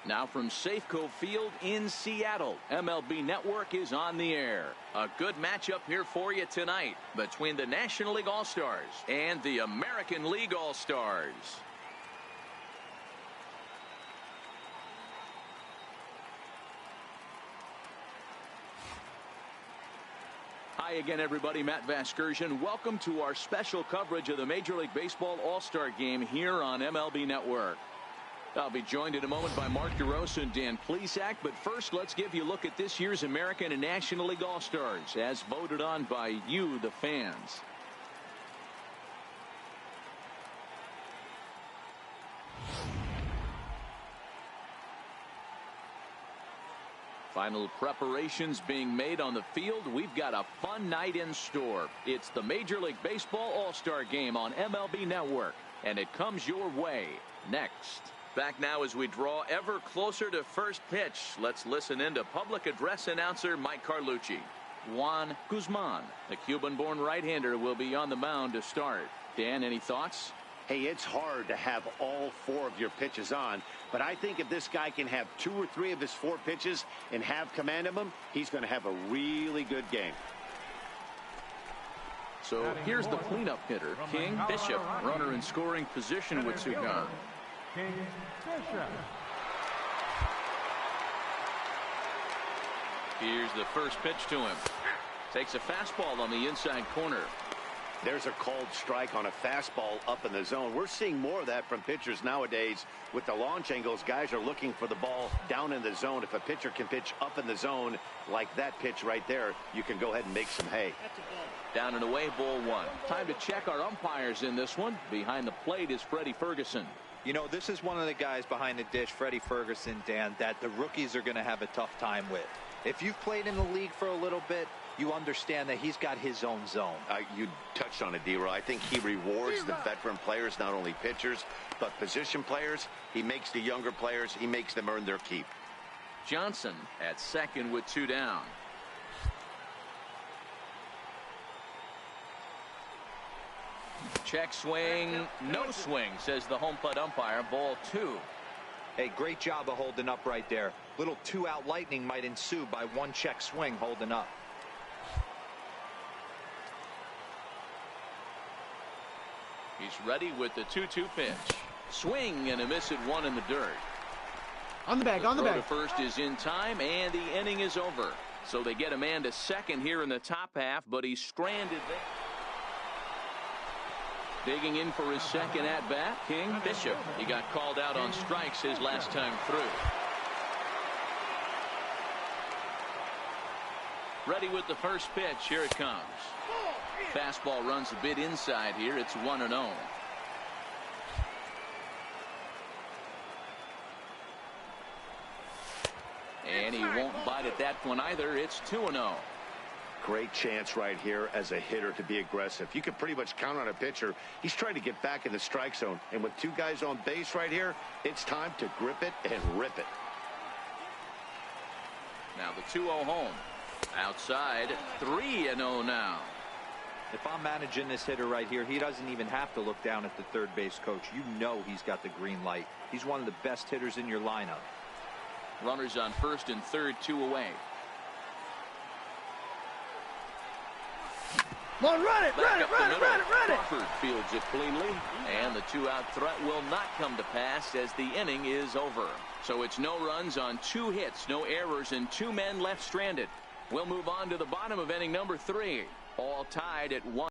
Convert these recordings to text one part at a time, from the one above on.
Now from Safeco Field in Seattle, MLB Network is on the air. A good matchup here for you tonight between the National League All-Stars and the American League All-Stars. Hi again, everybody. Matt Vasgersian. Welcome to our special coverage of the Major League Baseball All-Star Game here on MLB Network. I'll be joined in a moment by Mark DeRosa and Dan Plesac, but first let's give you a look at this year's American and National League All-Stars as voted on by you, the fans. Final preparations being made on the field. We've got a fun night in store. It's the Major League Baseball All-Star Game on MLB Network, and it comes your way next. Back now as we draw ever closer to first pitch. Let's listen in to public address announcer Mike Carlucci. Juan Guzman, the Cuban-born right-hander, will be on the mound to start. Dan, any thoughts? Hey, it's hard to have all four of your pitches on, but I think if this guy can have 2 or 3 of his 4 pitches and have command of them, he's going to have a really good game. So here's the cleanup hitter, King Bishop, runner in scoring position with 2 gone. Here's the first pitch to him. Takes a fastball on the inside corner. There's a called strike on a fastball up in the zone. We're seeing more of that from pitchers nowadays. With the launch angles, guys are looking for the ball down in the zone. If a pitcher can pitch up in the zone like that pitch right there, you can go ahead and make some hay. Down and away, ball 1. Time to check our umpires in this one. Behind the plate is Freddie Ferguson. You know, this is one of the guys behind the dish, Freddie Ferguson, Dan, that the rookies are going to have a tough time with. If you've played in the league for a little bit, you understand that he's got his own zone. You touched on it, D-Roy. I think he rewards the veteran players, not only pitchers, but position players. He makes the younger players, he makes them earn their keep. Johnson at second with 2 down. Check swing, no swing, says the home plate umpire. Ball 2. Hey, great job of holding up right there. Little 2-out lightning might ensue by 1 check swing holding up. He's ready with the 2-2 pitch. Swing and a miss at 1 in the dirt. On the bag, on the Throw bag. to first is in time, and the inning is over. So they get a man to second here in the top half, but he's stranded there. Digging in for his second at-bat, King Bishop. He got called out on strikes his last time through. Ready with the first pitch. Here it comes. Fastball runs a bit inside here. It's 1-0. And he won't bite at that one either. It's 2-0. Great chance right here as a hitter to be aggressive. You can pretty much count on a pitcher. He's trying to get back in the strike zone. And with 2 guys on base right here, it's time to grip it and rip it. Now the 2-0 home. Outside, 3-0 now. If I'm managing this hitter right here, he doesn't even have to look down at the third base coach. You know he's got the green light. He's one of the best hitters in your lineup. Runners on first and third, 2 away. Come on, run it, run it, run it, run it, run it. Crawford fields it cleanly, and the 2-out threat will not come to pass as the inning is over. So it's no runs on 2 hits, no errors, and 2 men left stranded. We'll move on to the bottom of inning number 3. All tied at 1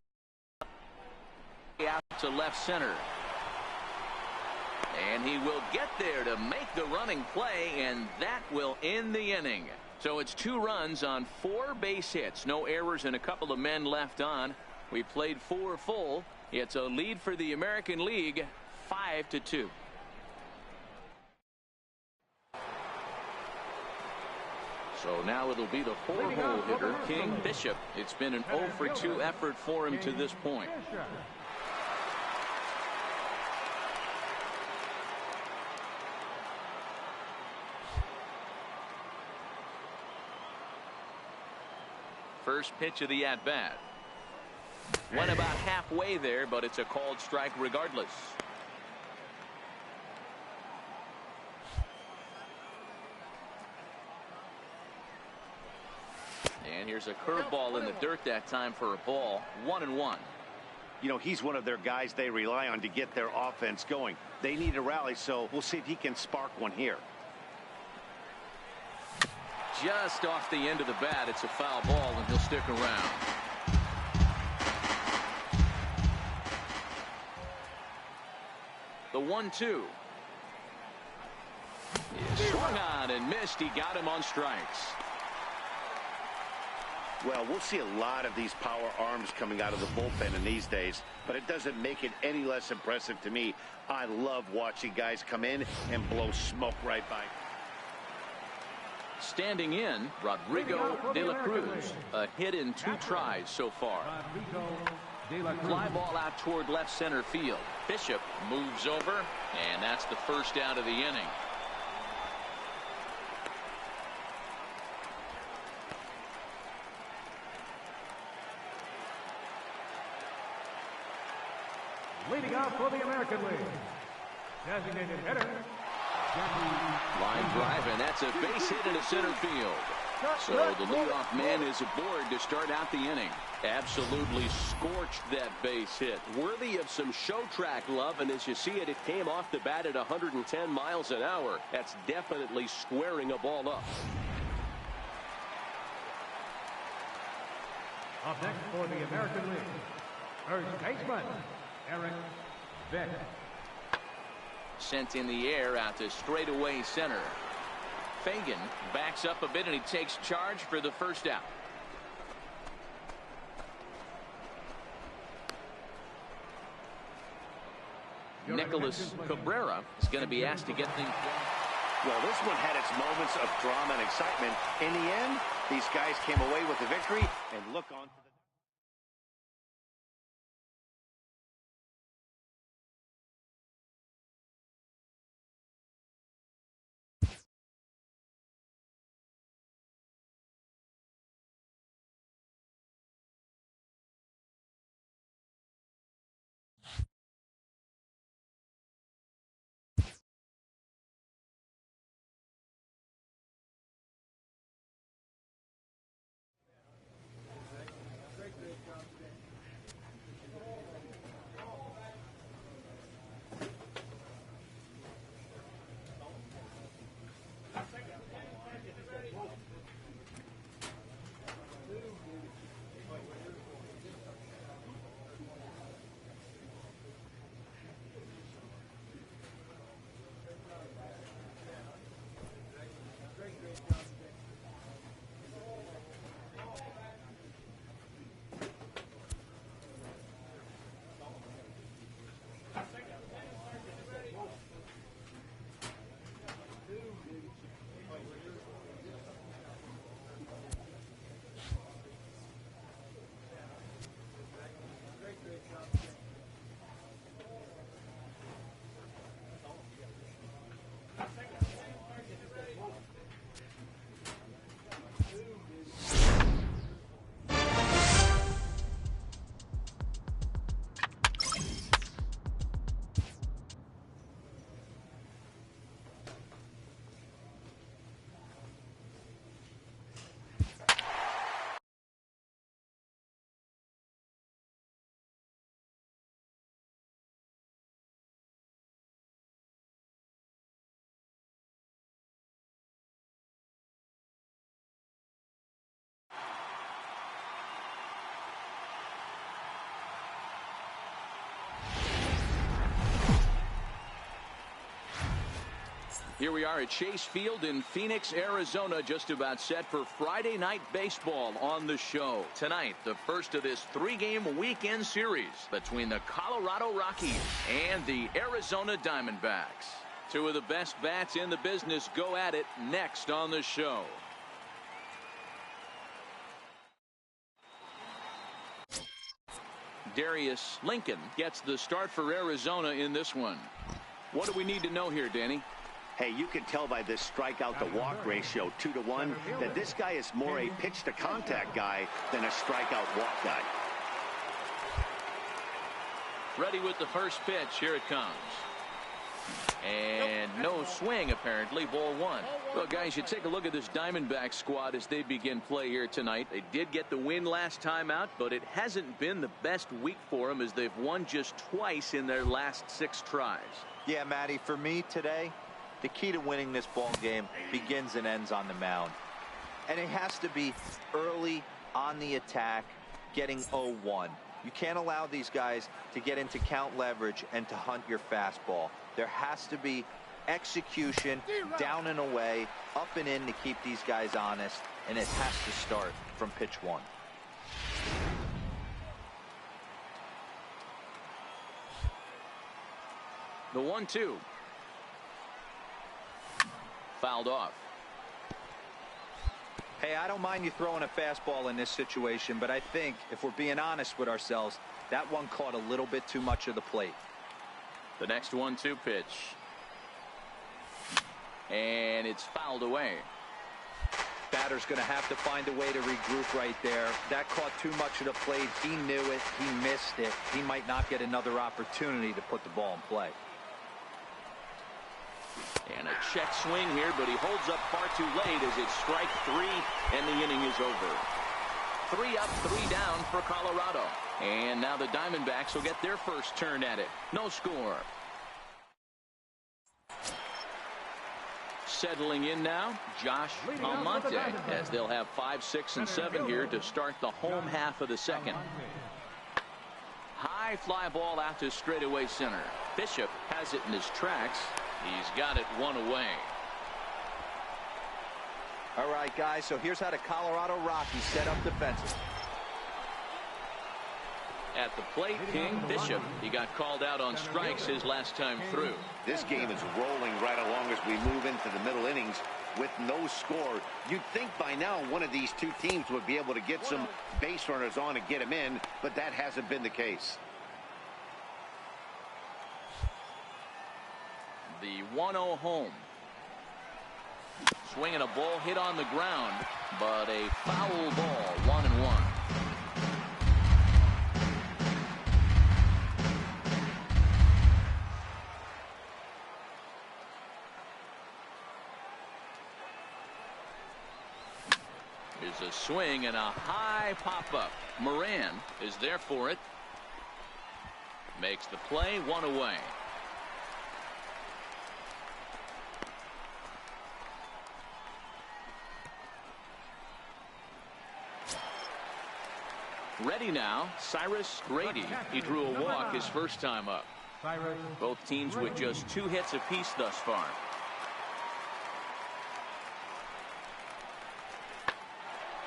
out to left center. And he will get there to make the running play, and that will end the inning. So it's 2 runs on 4 base hits, no errors, and a couple of men left on. We played 4 full. It's a lead for the American League, 5-2. So now it'll be the 4-hole hitter, King Bishop. It's been an 0-for-2 effort for him to this point. First pitch of the at-bat. Went about halfway there, but it's a called strike regardless. And here's a curveball in the dirt that time for a ball. 1-1. You know, he's one of their guys they rely on to get their offense going. They need a rally, so we'll see if he can spark one here. Just off the end of the bat, it's a foul ball, and he'll stick around. The 1-2. Swung on and missed. He got him on strikes. Well, we'll see a lot of these power arms coming out of the bullpen in these days, but it doesn't make it any less impressive to me. I love watching guys come in and blow smoke right by. Standing in, Rodrigo De La Cruz. A hit in 2 tries so far. Fly ball out toward left center field. Bishop moves over, and that's the first out of the inning. Leading off for the American League, designated hitter, line drive, and that's a base hit into center field. So the leadoff man is aboard to start out the inning. Absolutely scorched that base hit. Worthy of some show track love, and as you see it, it came off the bat at 110 miles an hour. That's definitely squaring a ball up. up next for the American League, first baseman, Eric Vick. Sent in the air out to straightaway center. Fagan backs up a bit, and he takes charge for the first out. Nicholas Cabrera is going to be asked to get things going. Well, this one had its moments of drama and excitement. In the end, these guys came away with the victory, and look on to the... Here we are at Chase Field in Phoenix, Arizona, just about set for Friday night baseball on the show. Tonight, the first of this 3-game weekend series between the Colorado Rockies and the Arizona Diamondbacks. Two of the best bats in the business go at it next on the show. Darius Lincoln gets the start for Arizona in this one. What do we need to know here, Danny? Hey, you can tell by this strikeout to walk ratio 2-to-1 that this guy is more a pitch to contact guy than a strikeout walk guy. Ready with the first pitch. Here it comes. And no swing, apparently. Ball one. Well, guys, you take a look at this Diamondback squad as they begin play here tonight. They did get the win last time out, but it hasn't been the best week for them as they've won just twice in their last 6 tries. Yeah, Matty, for me today, the key to winning this ball game begins and ends on the mound. And it has to be early on the attack, getting 0-1. You can't allow these guys to get into count leverage and to hunt your fastball. There has to be execution, down and away, up and in to keep these guys honest, and it has to start from pitch 1. The 1-2. Fouled off. Hey, I don't mind you throwing a fastball in this situation, but I think if we're being honest with ourselves, that one caught a little bit too much of the plate. The next 1-2 pitch. And it's fouled away. Batter's going to have to find a way to regroup right there. That caught too much of the plate. He knew it. He missed it. He might not get another opportunity to put the ball in play. And a check swing here, but he holds up far too late as it's strike 3, and the inning is over. 3 up, 3 down for Colorado. And now the Diamondbacks will get their first turn at it. No score. Settling in now, Josh Almonte, as they'll have 5, 6, and 7 here to start the home half of the second. High fly ball out to straightaway center. Bishop has it in his tracks. He's got it 1 away. All right, guys, so here's how the Colorado Rockies set up defensively. At the plate, King Bishop. He got called out on strikes his last time through. This game is rolling right along as we move into the middle innings with no score. You'd think by now one of these two teams would be able to get some base runners on and get them in, but that hasn't been the case. The 1-0 home. Swinging a ball hit on the ground, but a foul ball, 1-1. There's a swing and a high pop-up. Moran is there for it. Makes the play, 1 away. Ready now, Cyrus Grady. He drew a walk his first time up. Both teams with just 2 hits apiece thus far.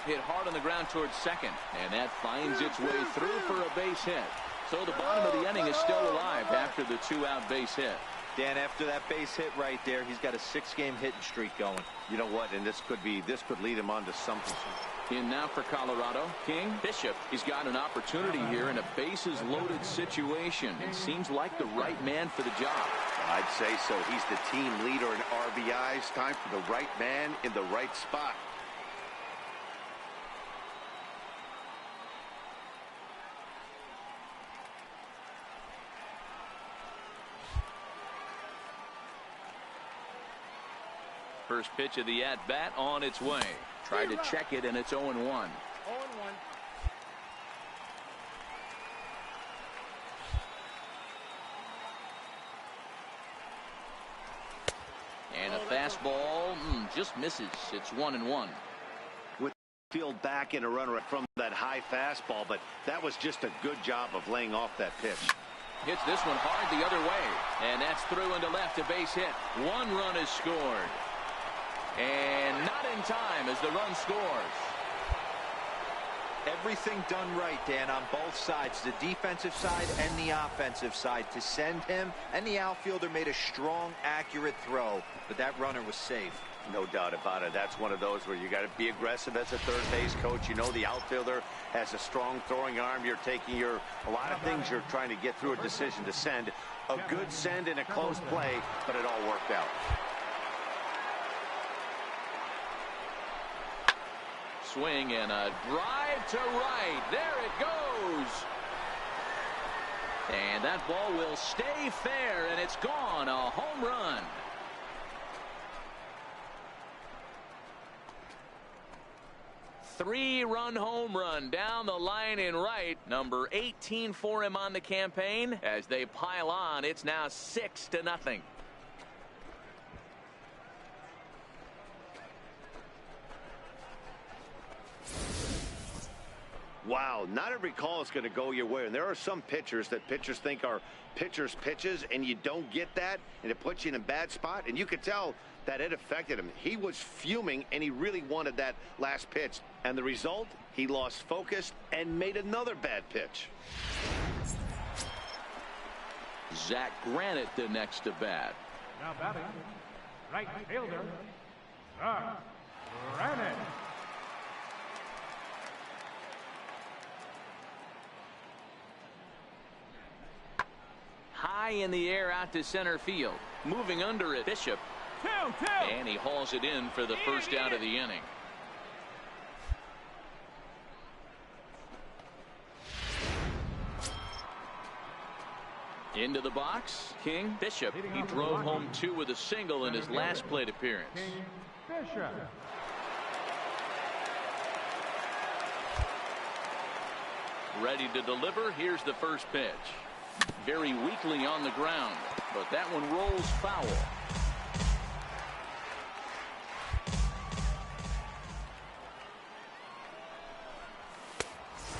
Hit hard on the ground towards second, and that finds its way through for a base hit. So the bottom of the inning is still alive after the 2-out base hit. Dan, after that base hit right there, he's got a 6-game hitting streak going. You know what? And this could lead him on to something. In now for Colorado, King Bishop. He's got an opportunity here in a bases loaded situation. It seems like the right man for the job. I'd say so. He's the team leader in RBIs. Time for the right man in the right spot. First pitch of the at-bat on its way. Tried to check it, and it's 0-1. 0-1. And a fastball just misses. It's 1-1. With field back in a runner from that high fastball, but that was just a good job of laying off that pitch. Hits this one hard the other way, and that's through into left, a base hit. 1 run is scored. And not in time as the run scores. Everything done right, Dan, on both sides, the defensive side and the offensive side, to send him, and the outfielder made a strong, accurate throw, but that runner was safe. No doubt about it. That's one of those where you got to be aggressive as a third base coach. You know the outfielder has a strong throwing arm. You're taking a lot of things you're trying to get through a decision to send. A good send in a close play, but it all worked out. Swing and a drive to right. There it goes. And that ball will stay fair, and it's gone. A home run. Three-run home run down the line in right. Number 18 for him on the campaign. As they pile on, it's now 6-0. Wow, not every call is going to go your way. And there are some pitchers that pitchers think are pitchers' pitches, and you don't get that, and it puts you in a bad spot. And you could tell that it affected him. He was fuming, and he really wanted that last pitch. And the result, he lost focus and made another bad pitch. Zach Granite the next to bat. Now batting, right fielder, Zach Granite. High in the air out to center field. Moving under it, Bishop. And he hauls it in for the first out of the inning. Into the box, King Bishop. He drove home 2 with a single in his last plate appearance. Bishop. Ready to deliver. Here's the first pitch. Very weakly on the ground, but that one rolls foul.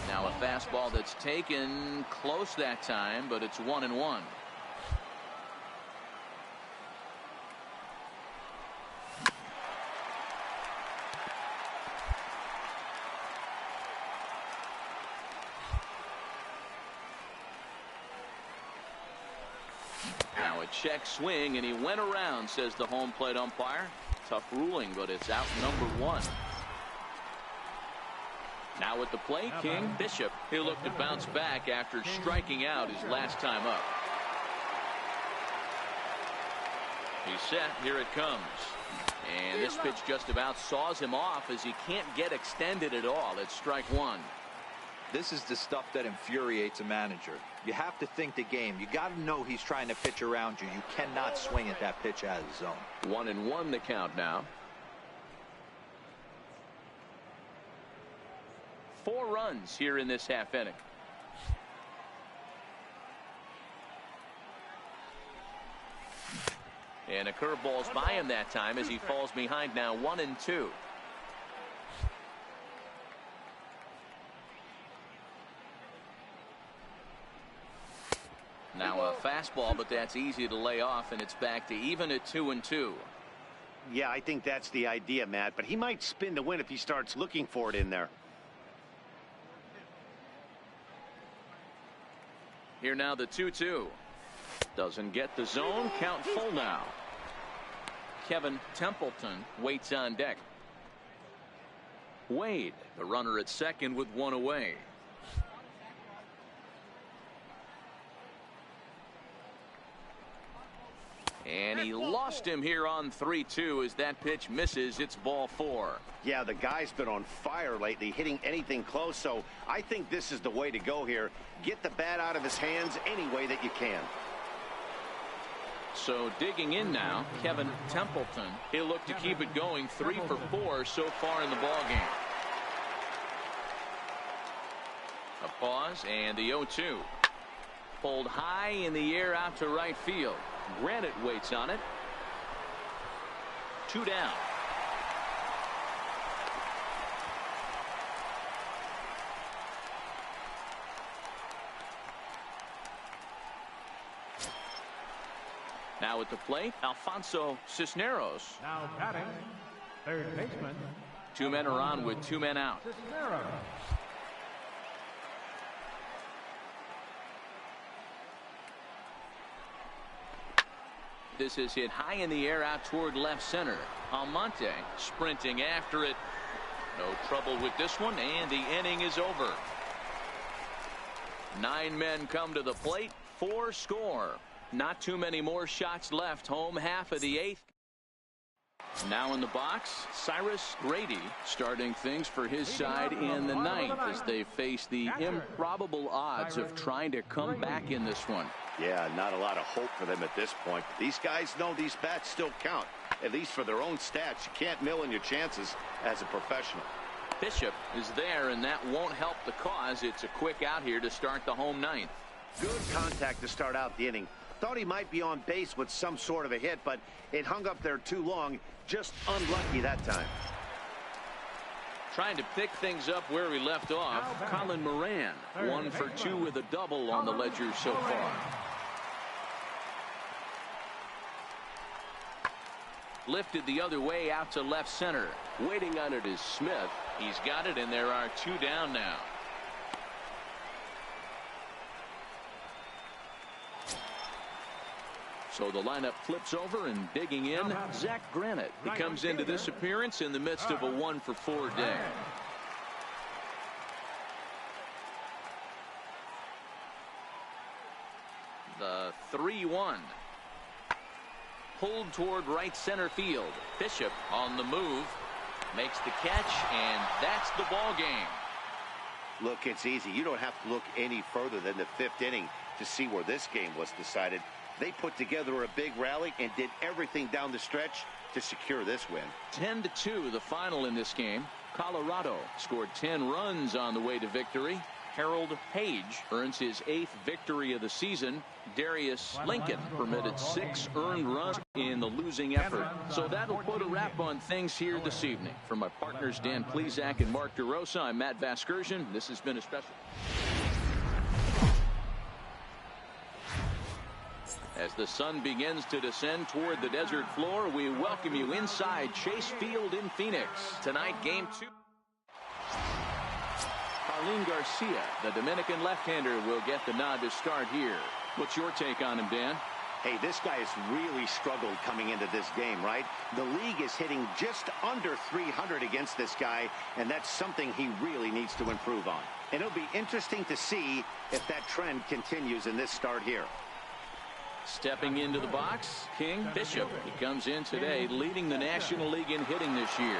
Now a fastball that's taken close that time, but it's 1-1. Now a check swing, and he went around, says the home plate umpire. Tough ruling, but it's out number 1. Now at the plate, King Bishop. He'll look to bounce back after striking out his last time up. He's set. Here it comes. And this pitch just about saws him off as he can't get extended at all. It's strike 1. This is the stuff that infuriates a manager. You have to think the game. You got to know he's trying to pitch around you. You cannot swing at that pitch out of the zone. 1-1 the count now. 4 runs here in this half inning. And a curveball's by him that time as he falls behind now 1-2. Now a fastball, but that's easy to lay off, and it's back to even at 2-2. Yeah, I think that's the idea, Matt, but he might spin to win if he starts looking for it in there. Here now the 2-2. Doesn't get the zone. Count full now. Kevin Templeton waits on deck. Wade, the runner at second with 1 away. And he lost him here on 3-2 as that pitch misses. It's ball 4. Yeah, the guy's been on fire lately, hitting anything close, so I think this is the way to go here. Get the bat out of his hands any way that you can. So digging in now, Kevin Templeton. He'll look to keep it going. 3 for 4 so far in the ballgame. A pause and the 0-2. Pulled high in the air out to right field. Granite waits on it. 2 down. Now at the plate, Alfonso Cisneros. Now batting, third baseman. 2 men are on with 2 men out. Cisneros. This is hit high in the air out toward left center. Almonte sprinting after it. No trouble with this one, and the inning is over. 9 men come to the plate, 4 score. Not too many more shots left. Home half of the 8th. Now in the box, Cyrus Grady starting things for his side in the ninth as they face the improbable odds of trying to come back in this one. Yeah, not a lot of hope for them at this point. These guys know these bats still count, at least for their own stats. You can't mill in your chances as a professional. Bishop is there, and that won't help the cause. It's a quick out here to start the home ninth. Good contact to start out the inning. Thought he might be on base with some sort of a hit, but it hung up there too long. Just unlucky that time. Trying to pick things up where we left off, Colin Moran, 1 for 2 with a double on the ledger so far. Lifted the other way out to left center. Waiting on it is Smith. He's got it, and there are 2 down now. So the lineup flips over, and digging in, Zach Granite. He comes into this appearance in the midst of a 1 for 4 day. The 3-1. Pulled toward right center field. Bishop on the move. Makes the catch, and that's the ball game. Look, it's easy. You don't have to look any further than the 5th inning to see where this game was decided. They put together a big rally and did everything down the stretch to secure this win. 10-2 the final in this game. Colorado scored 10 runs on the way to victory. Harold Page earns his 8th victory of the season. Darius Lincoln permitted 6 earned runs in the losing effort. So that'll put a wrap on things here this evening. For my partners Dan Plesac and Mark DeRosa, I'm Matt Vasgersian. This has been a special. As the sun begins to descend toward the desert floor, we welcome you inside Chase Field in Phoenix. Tonight, Game 2. Carlin Garcia, the Dominican left-hander, will get the nod to start here. What's your take on him, Dan? Hey, this guy has really struggled coming into this game, right? The league is hitting just under 300 against this guy, and that's something he really needs to improve on. And it'll be interesting to see if that trend continues in this start here. Stepping into the box, King Bishop. He comes in today leading the National League in hitting this year.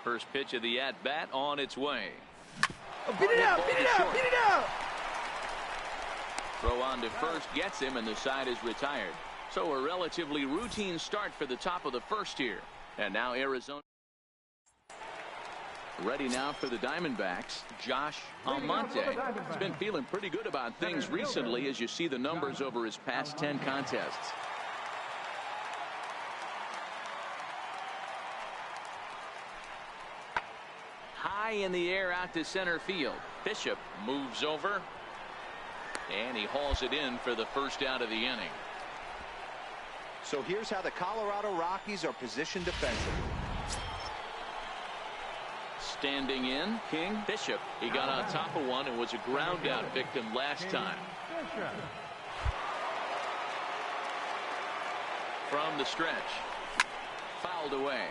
First pitch of the at-bat on its way. Oh, beat it out, beat it out, beat it out! Throw on to first gets him, and the side is retired. So a relatively routine start for the top of the first here. And now Arizona. Ready now for the Diamondbacks, Josh Almonte. He's been feeling pretty good about things recently as you see the numbers over his past 10 contests. High in the air out to center field. Bishop moves over, and he hauls it in for the first out of the inning. So here's how the Colorado Rockies are positioned defensively. Standing in, King Bishop. He got on top of one and was a ground out victim last time. From the stretch. Fouled away.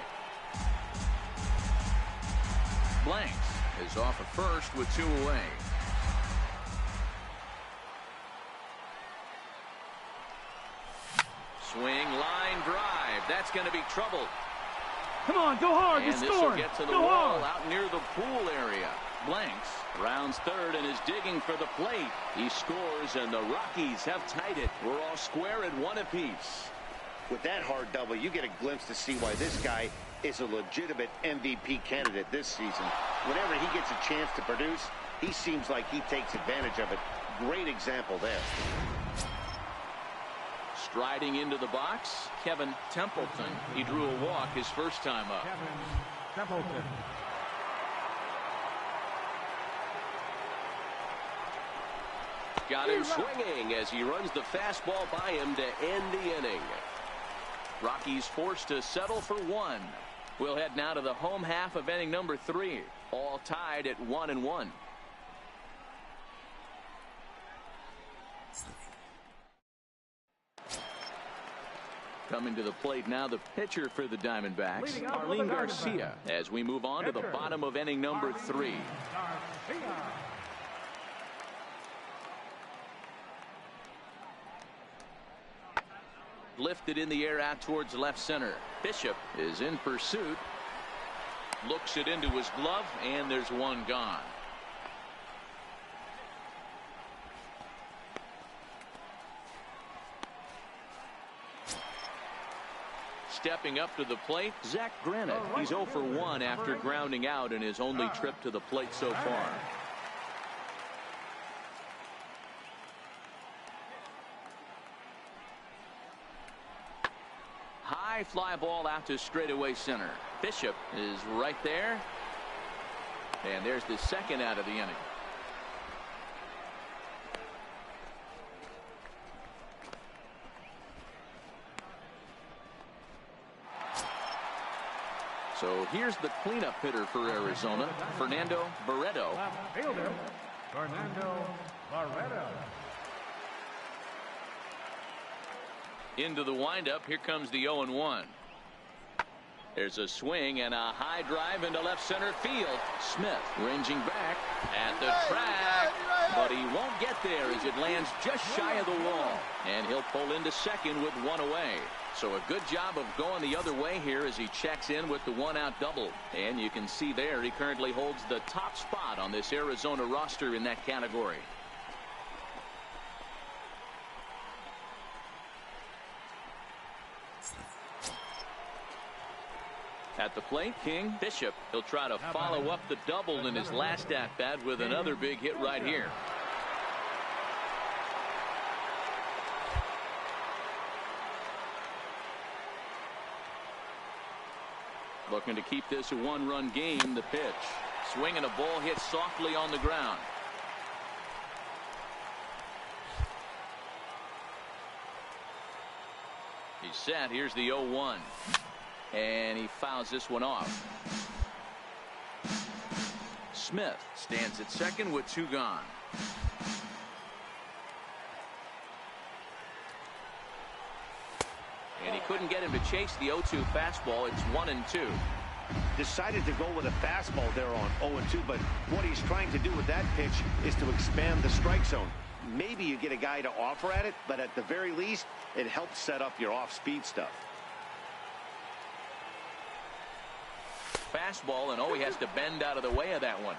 Blanks is off at first with 2 away. Swing, line drive. That's going to be trouble. Come on, go hard, and you this scored. will get to the go wall hard. out near the pool area. Blanks rounds third and is digging for the plate. He scores, and the Rockies have tied it. We're all square at 1 apiece. With that hard double, you get a glimpse to see why this guy is a legitimate MVP candidate this season. Whenever he gets a chance to produce, he seems like he takes advantage of it. Great example there. Striding into the box, Kevin Templeton. He drew a walk his first time up. Kevin Templeton. Got him swinging as he runs the fastball by him to end the inning. Rockies forced to settle for 1. We'll head now to the home half of inning number 3. All tied at 1-1. Coming to the plate now, the pitcher for the Diamondbacks, Carlin Garcia, as we move on to the bottom of inning number 3. Garcia. lifted in the air out towards left center. Bishop is in pursuit. Looks it into his glove, and there's one gone. Stepping up to the plate, Zach Granite. He's 0 for 1 after grounding out in his only trip to the plate so far. High fly ball out to straightaway center. Bishop is right there. And there's the second out of the inning. So here's the cleanup hitter for Arizona, Fernando Barreto. Fielder, Fernando Barreto. Into the windup. Here comes the 0-1. There's a swing and a high drive into left center field. Smith ranging back at the track, but he won't get there as it lands just shy of the wall. And he'll pull into second with one away. So a good job of going the other way here as he checks in with the one-out double. And you can see there he currently holds the top spot on this Arizona roster in that category. At the plate, King. Bishop. He'll try to follow up the double in his last at-bat with another big hit right here. Looking to keep this a one-run game. The pitch. Swinging a ball hit softly on the ground. He's set. Here's the 0-1. And he fouls this one off. Smith stands at second with two gone. And he couldn't get him to chase the 0-2 fastball. It's 1-2. Decided to go with a fastball there on 0-2, but what he's trying to do with that pitch is to expand the strike zone. Maybe you get a guy to offer at it, but at the very least, it helps set up your off-speed stuff. Fastball, and he has to bend out of the way of that one.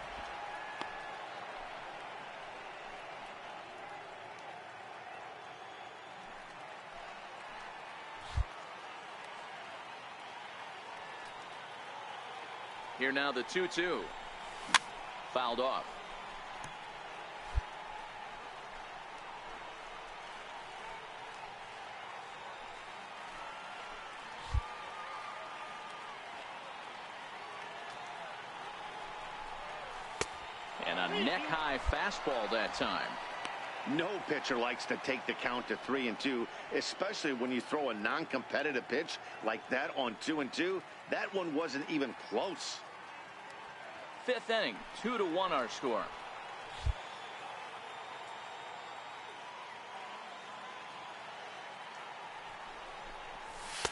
Here now the 2-2. Fouled off. And a neck-high fastball that time. No pitcher likes to take the count to 3-2, especially when you throw a non-competitive pitch like that on 2-2. That one wasn't even close. Fifth inning, 2-1 our score.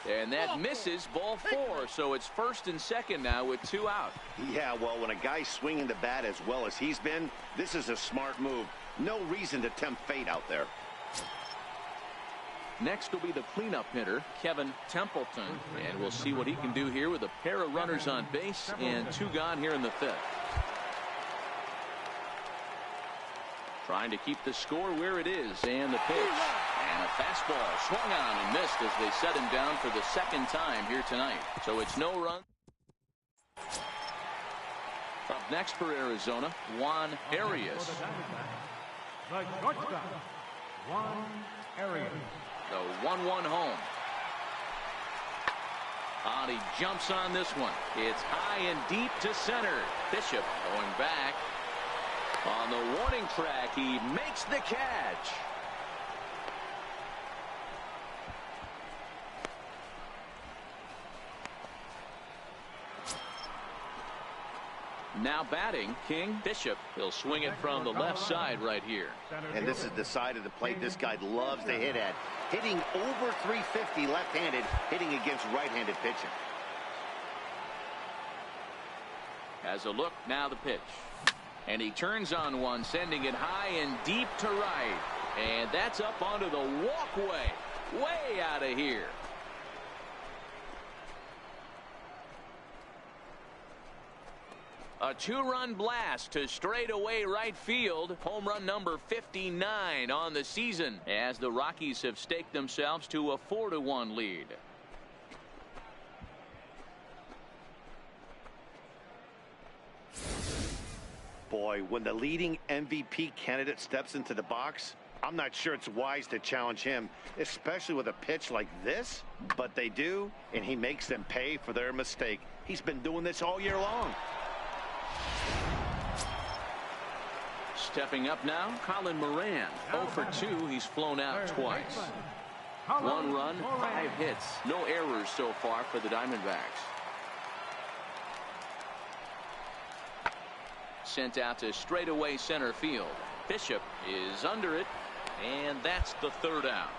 And that misses, ball 4. So it's first and second now with 2 out. Yeah, well, when a guy's swinging the bat as well as he's been, this is a smart move. No reason to tempt fate out there. Next will be the cleanup hitter, Kevin Templeton. And we'll see what he can do here with a pair of runners on base and 2 gone here in the 5th. Trying to keep the score where it is, and the pitch. And a fastball swung on and missed as they set him down for the second time here tonight. So it's no run. Up next for Arizona, Juan Arias. The shortstop, Juan Arias. The 1-1 home. And he jumps on this one. It's high and deep to center. Bishop going back. On the warning track, he makes the catch. Now batting, King. Bishop. He'll swing it from the left side right here. And this is the side of the plate this guy loves to hit at. Hitting over 350 left-handed, hitting against right-handed pitching. Has a look, now the pitch. And he turns on one, sending it high and deep to right. And that's up onto the walkway. way out of here. A two-run blast to straightaway right field. Home run number 59 on the season as the Rockies have staked themselves to a 4-1 lead. Boy, when the leading MVP candidate steps into the box, I'm not sure it's wise to challenge him, especially with a pitch like this. But they do, and he makes them pay for their mistake. He's been doing this all year long. Stepping up now, Colin Moran. 0 for 2. He's flown out twice. 1 run, 5 hits. No errors so far for the Diamondbacks. Sent out to straightaway center field. Bishop is under it, and that's the 3rd out.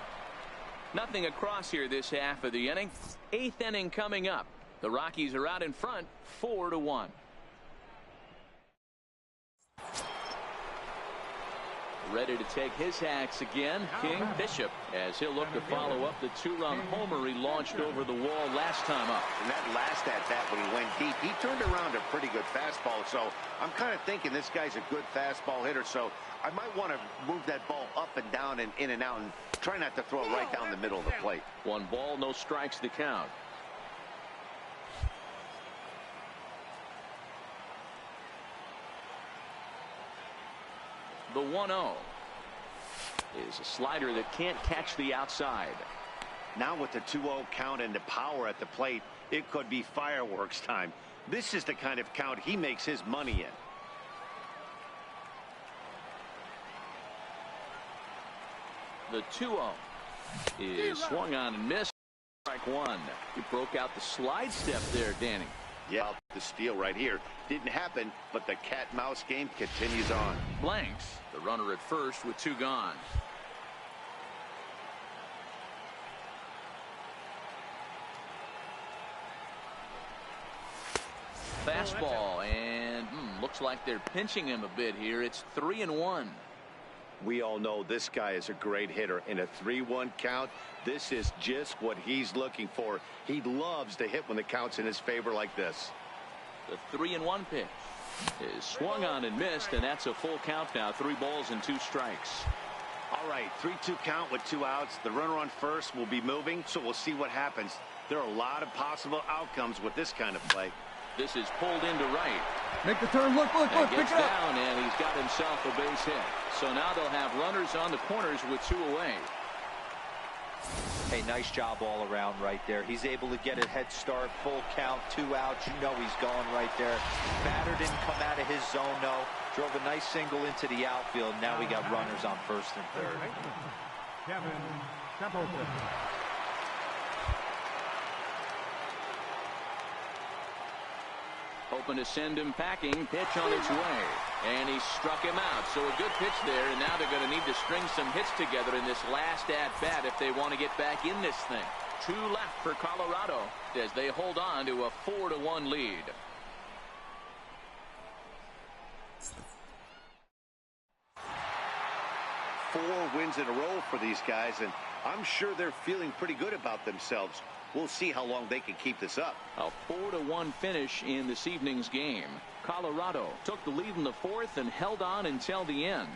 Nothing across here this half of the inning. 8th inning coming up. The Rockies are out in front, 4-1. Ready to take his hacks again, King. Bishop, as he'll look to follow up the 2-run homer he launched over the wall last time up. And that last at-bat when he went deep, he turned around a pretty good fastball. So I'm kind of thinking this guy's a good fastball hitter. So I might want to move that ball up and down and in and out and try not to throw it right down the middle of the plate. 1 ball, no strikes to count. The 1-0 is a slider that can't catch the outside. Now with the 2-0 count and the power at the plate, it could be fireworks time. This is the kind of count he makes his money in. The 2-0 is swung on and missed. Strike 1. He broke out the slide step there, Danny. Yeah, the steal right here didn't happen, but the cat-mouse game continues on. Blanks, the runner at first with 2 gone. Fastball, and looks like they're pinching him a bit here. It's 3-1. We all know this guy is a great hitter. In a 3-1 count, this is just what he's looking for. He loves to hit when the count's in his favor like this. The 3-1 pitch is swung on and missed, and that's a full count now. 3 balls and 2 strikes. All right, 3-2 count with 2 outs. The runner on first will be moving, so we'll see what happens. There are a lot of possible outcomes with this kind of play. This is pulled into right. Make the turn. Look, pick Gets it up. down, and he's got himself a base hit. So now they'll have runners on the corners with 2 away. Hey, nice job all around right there. He's able to get a head start, full count, 2 outs. You know he's going right there. Batter didn't come out of his zone, no. Drove a nice single into the outfield. Now we got runners on first and third. Kevin Stapleton. Hoping to send him packing. Pitch on its way. And he struck him out. So a good pitch there. And now they're going to need to string some hits together in this last at-bat if they want to get back in this thing. 2 left for Colorado as they hold on to a 4-1 lead. Four wins in a row for these guys, and I'm sure they're feeling pretty good about themselves. We'll see how long they can keep this up. A 4-1 finish in this evening's game. Colorado took the lead in the 4th and held on until the end.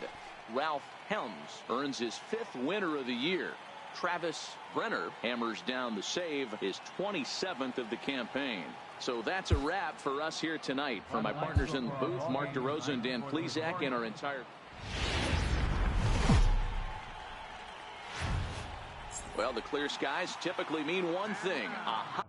Ralph Helms earns his 5th winner of the year. Travis Brenner hammers down the save, his 27th of the campaign. So that's a wrap for us here tonight. For my partners in the booth, Mark DeRosa and Dan Plesac, and our entire... Well, the clear skies typically mean one thing: a hot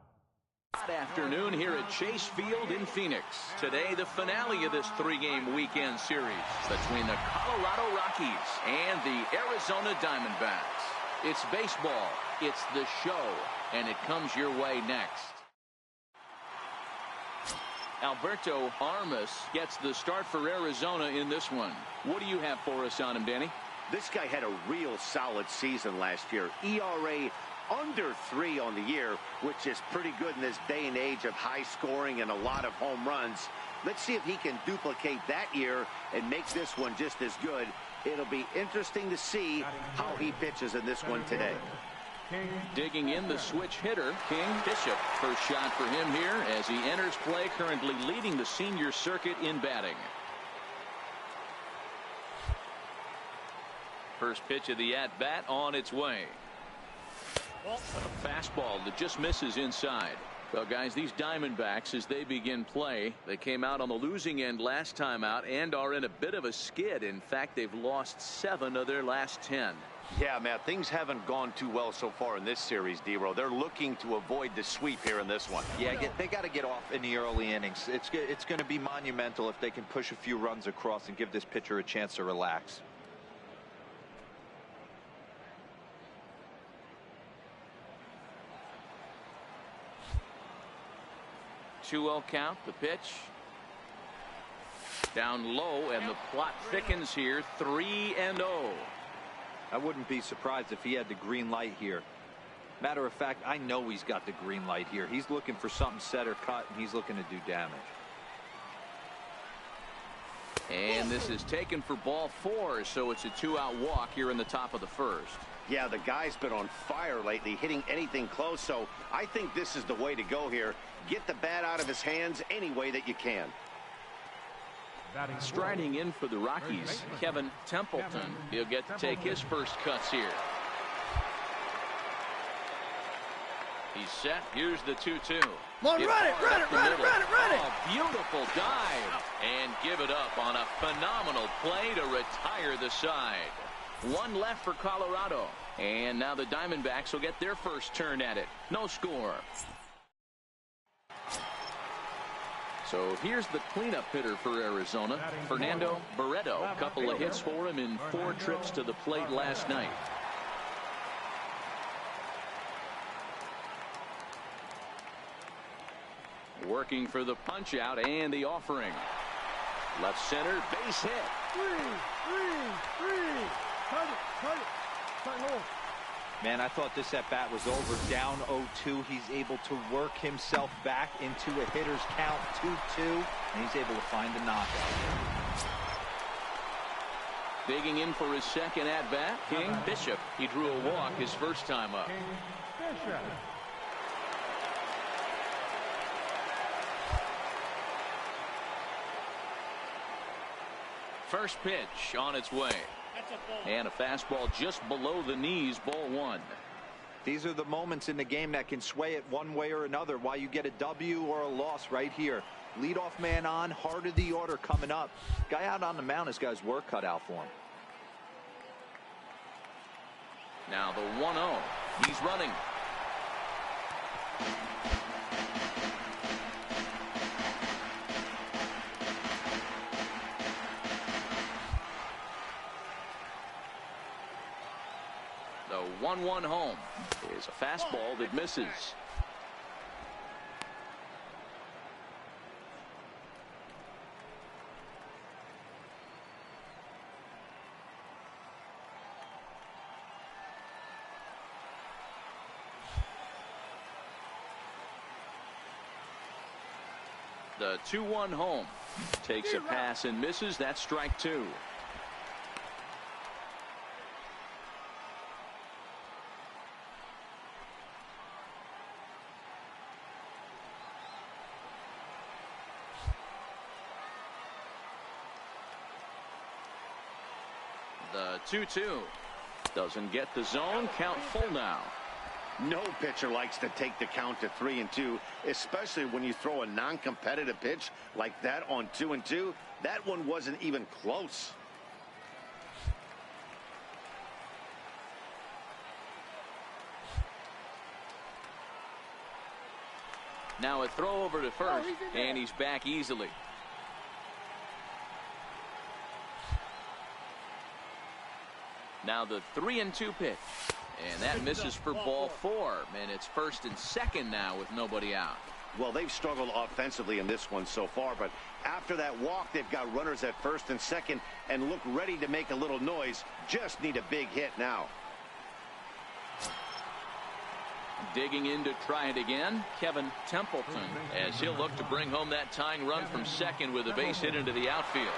afternoon here at Chase Field in Phoenix. Today, the finale of this 3-game weekend series between the Colorado Rockies and the Arizona Diamondbacks. It's baseball, it's the show, and it comes your way next. Alberto Armas gets the start for Arizona in this one. What do you have for us on him, Danny? This guy had a real solid season last year. ERA under 3 on the year, which is pretty good in this day and age of high scoring and a lot of home runs. Let's see if he can duplicate that year and make this one just as good. It'll be interesting to see how he pitches in this one today. Digging in the switch hitter, King Bishop. First shot for him here as he enters play, currently leading the senior circuit in batting. First pitch of the at-bat on its way. A fastball that just misses inside. Well, guys, these Diamondbacks, as they begin play, they came out on the losing end last time out and are in a bit of a skid. In fact, they've lost 7 of their last 10. Yeah, Matt, things haven't gone too well so far in this series, D-Row. They're looking to avoid the sweep here in this one. Yeah, they got to get off in the early innings. It's going to be monumental if they can push a few runs across and give this pitcher a chance to relax. Two-0 count, the pitch. Down low, and the plot thickens here, 3-0. I wouldn't be surprised if he had the green light here. Matter of fact, I know he's got the green light here. He's looking for something set or cut, and he's looking to do damage. And this is taken for ball 4, so it's a 2-out walk here in the top of the first. Yeah, the guy's been on fire lately, hitting anything close, so I think this is the way to go here. Get the bat out of his hands any way that you can. Striding in for the Rockies, Kevin Templeton. He'll get to take his first cuts here. He's set. Here's the 2-2. Come on, run it. Oh, beautiful dive. And give it up on a phenomenal play to retire the side. 1 left for Colorado. And now the Diamondbacks will get their first turn at it. No score. So here's the cleanup hitter for Arizona, Fernando Barreto. A couple of hits for him in 4 trips to the plate last night. Working for the punch out and the offering. Left center, base hit. Man, I thought this at-bat was over. Down 0-2. He's able to work himself back into a hitter's count, 2-2, and he's able to find the knockout. Digging in for his second at-bat, King Bishop. He drew a walk his first time up. First pitch on its way. And a fastball just below the knees, ball 1. These are the moments in the game that can sway it one way or another, why you get a W or a loss right here. Leadoff man on, heart of the order coming up. Guy out on the mound has got his work cut out for him. Now the 1-0. He's running. The 1-1 home is a fastball that misses. The 2-1 home takes a pass and misses. That's strike 2. The 2-2 doesn't get the zone. Count full now. No pitcher likes to take the count to 3-2, especially when you throw a non-competitive pitch like that on 2-2. That one wasn't even close. Now a throw over to first, and he's back easily. Now the 3-2 pitch, and that misses for ball 4, and it's first and second now with nobody out. Well, they've struggled offensively in this one so far, but after that walk, they've got runners at first and second and look ready to make a little noise. Just need a big hit now. Digging in to try it again, Kevin Templeton, as he'll look to bring home that tying run from second with a base hit into the outfield.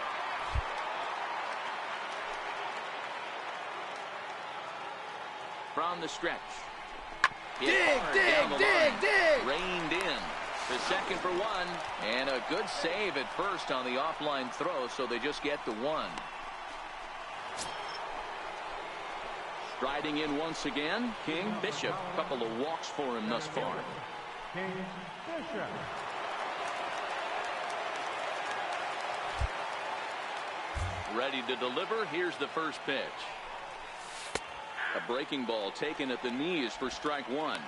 From the stretch, Dig. Reined in. The second for one. And a good save at first on the offline throw, so they just get the one. Striding in once again, King Bishop. Couple of walks for him thus far. King Bishop. Ready to deliver. Here's the first pitch. A breaking ball taken at the knees for strike one.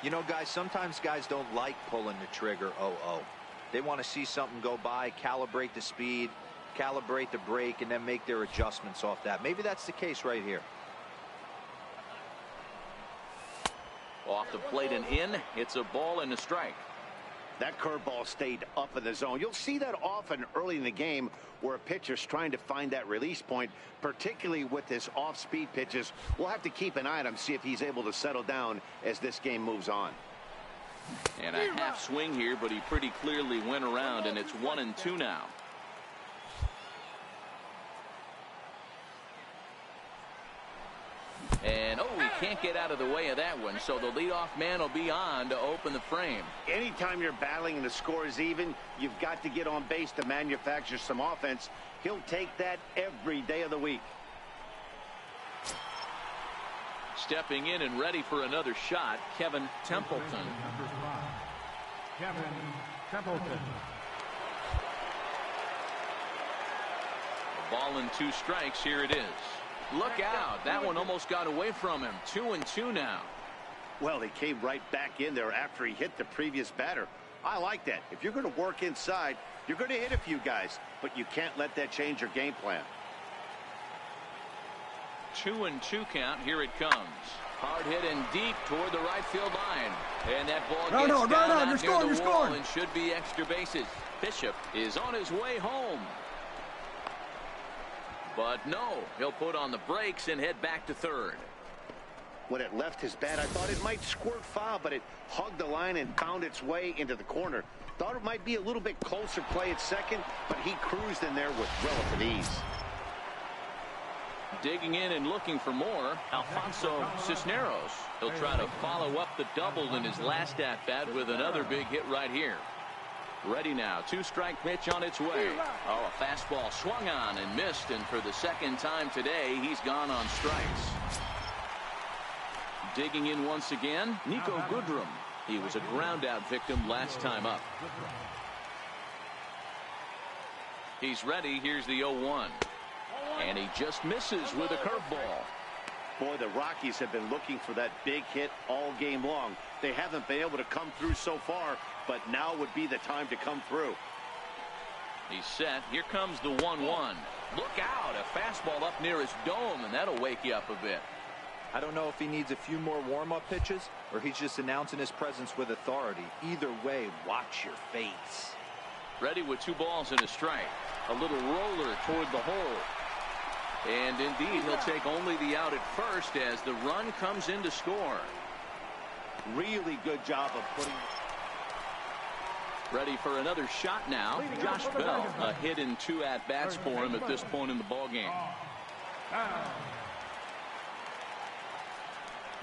You know, guys, sometimes guys don't like pulling the trigger 0-0. They want to see something go by, calibrate the speed, calibrate the brake, and then make their adjustments off that. Maybe that's the case right here. Off the plate and in. It's a ball and a strike. That curveball stayed up in the zone. You'll see that often early in the game where a pitcher's trying to find that release point, particularly with his off-speed pitches. We'll have to keep an eye on him, see if he's able to settle down as this game moves on. And a half swing here, but he pretty clearly went around, and it's 1-2 now. And he can't get out of the way of that one, so the leadoff man will be on to open the frame. Anytime you're battling and the score is even, you've got to get on base to manufacture some offense. He'll take that every day of the week. Stepping in and ready for another shot, Kevin Templeton. Kevin Templeton. A ball and 2 strikes. Here it is. Look out. That one almost got away from him. 2-2 now. Well, he came right back in there after he hit the previous batter. I like that. If you're going to work inside, you're going to hit a few guys, but you can't let that change your game plan. 2-2 count. Here it comes. Hard hit and deep toward the right field line. And that ball gets down out near the wall and should be extra bases. Bishop is on his way home. But no, he'll put on the brakes and head back to third. When it left his bat, I thought it might squirt foul, but it hugged the line and found its way into the corner. Thought it might be a little bit closer play at second, but he cruised in there with relative ease. Digging in and looking for more, Alfonso Cisneros. He'll try to follow up the double in his last at-bat with another big hit right here. Ready now. 2-strike pitch on its way. A fastball swung on and missed, and for the second time today, he's gone on strikes. Digging in once again, Nico Goodrum. He was a ground-out victim last time up. He's ready. Here's the 0-1. And he just misses with a curveball. Boy, the Rockies have been looking for that big hit all game long. They haven't been able to come through so far, but now would be the time to come through. He's set. Here comes the 1-1. Look out. A fastball up near his dome, and that'll wake you up a bit. I don't know if he needs a few more warm-up pitches or he's just announcing his presence with authority. Either way, watch your face. Ready with 2 balls and a strike. A little roller toward the hole. And indeed, he'll take only the out at first as the run comes in to score. Really good job of putting... Ready for another shot now. Josh Bell, a hit in 2 at-bats for him at this point in the ballgame.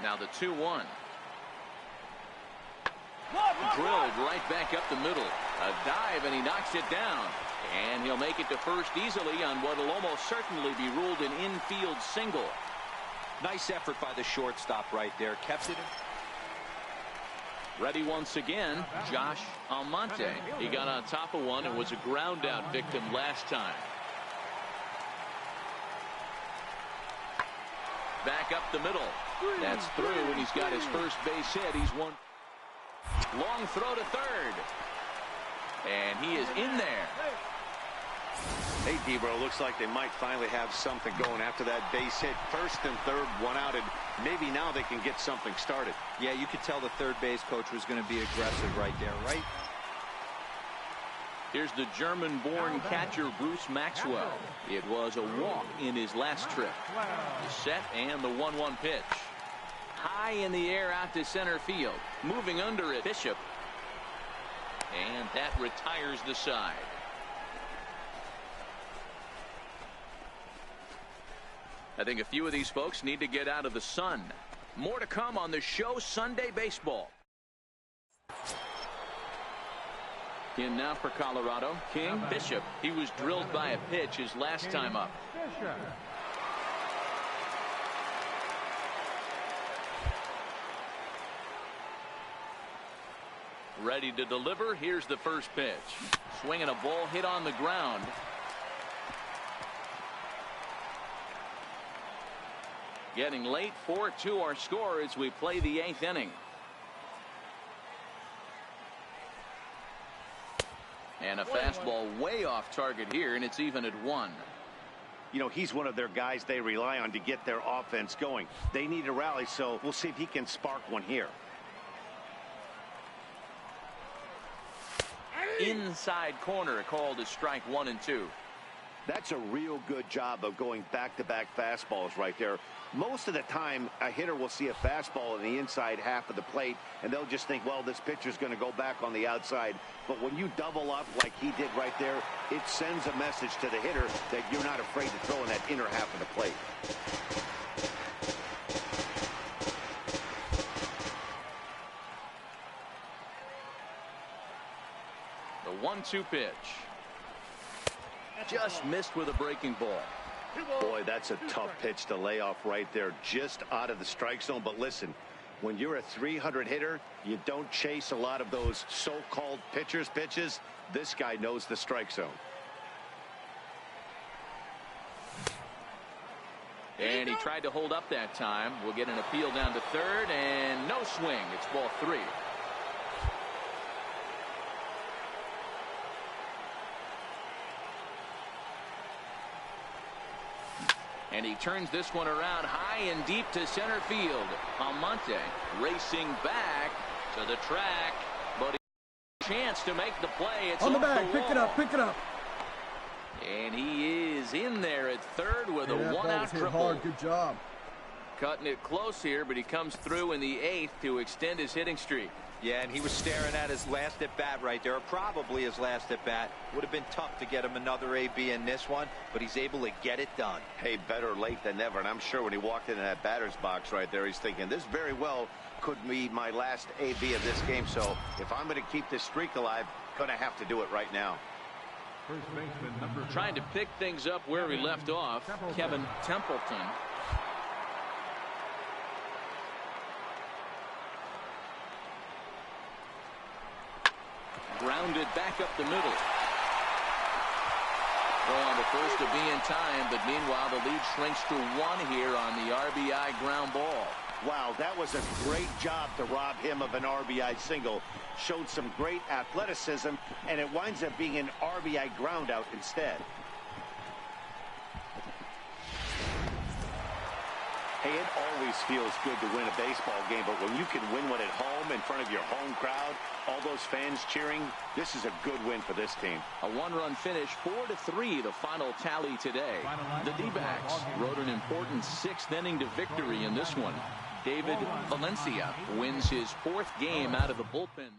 Now the 2-1. Drilled right back up the middle. A dive, and he knocks it down. And he'll make it to first easily on what will almost certainly be ruled an infield single. Nice effort by the shortstop right there. Kept it in. Ready once again, Josh Almonte. He got on top of one and was a ground-out victim last time. Back up the middle. That's through, and he's got his first base hit. He's won. Long throw to third. And he is in there. Hey, Debro, looks like they might finally have something going after that base hit. First and third, 1 out, and maybe now they can get something started. Yeah, you could tell the third base coach was going to be aggressive right there, right? Here's the German-born catcher, Bruce Maxwell. It was a walk in his last trip. The set and the 1-1 pitch. High in the air out to center field. Moving under it, Bishop. And that retires the side. I think a few of these folks need to get out of the sun. More to come on the show Sunday Baseball. In now for Colorado, King Bishop. He was drilled by a pitch his last time up. Ready to deliver. Here's the first pitch. Swinging a ball hit on the ground. Getting late, 4-2 our score as we play the 8th inning. And a fastball way off target here, and it's even at 1. You know, he's one of their guys they rely on to get their offense going. They need a rally, so we'll see if he can spark one here. Inside corner, called as strike 1 and 2. That's a real good job of going back-to-back fastballs right there. Most of the time, a hitter will see a fastball in the inside half of the plate, and they'll just think, well, this pitcher's going to go back on the outside. But when you double up like he did right there, it sends a message to the hitter that you're not afraid to throw in that inner half of the plate. The 1-2 pitch. Just missed with a breaking ball. Boy, that's a tough pitch to lay off right there, just out of the strike zone. But listen, when you're a 300 hitter, you don't chase a lot of those so-called pitcher's pitches. This guy knows the strike zone. And he tried to hold up that time. We'll get an appeal down to third, and no swing. It's ball 3. And he turns this one around high and deep to center field. Almonte racing back to the track, but a chance to make the play. It's on the off bag. the Pick it wall. up. Pick it up. And he is in there at third with a one-out triple. Hard. Good job. Cutting it close here, but he comes through in the 8th to extend his hitting streak. Yeah, and he was staring at his last at-bat right there, probably his last at-bat. Would have been tough to get him another AB in this one, but he's able to get it done. Hey, better late than never. And I'm sure when he walked into that batter's box right there, he's thinking, this very well could be my last AB of this game. So if I'm going to keep this streak alive, going to have to do it right now. First baseman number 5. Trying to pick things up where we left off, Kevin Templeton. Grounded back up the middle. Throw on the first to be in time, but meanwhile the lead shrinks to 1 here on the RBI ground ball. Wow, that was a great job to rob him of an RBI single. Showed some great athleticism, and it winds up being an RBI ground out instead. Hey, it always feels good to win a baseball game, but when you can win one at home in front of your home crowd, all those fans cheering, this is a good win for this team. A 1-run finish, 4-3, the final tally today. The D-backs rode an important 6th inning to victory in this one. David Valencia wins his 4th game out of the bullpen this year.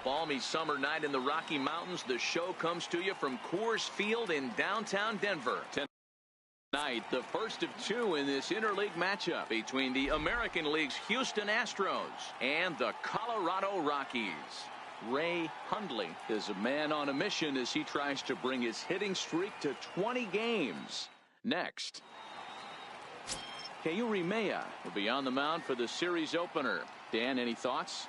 balmy summer night in the Rocky Mountains. The show comes to you from Coors Field in downtown Denver. Tonight, the first of two in this interleague matchup between the American League's Houston Astros and the Colorado Rockies. Ray Hundley is a man on a mission as he tries to bring his hitting streak to 20 games. Next, Keuri Mea will be on the mound for the series opener. Dan, any thoughts?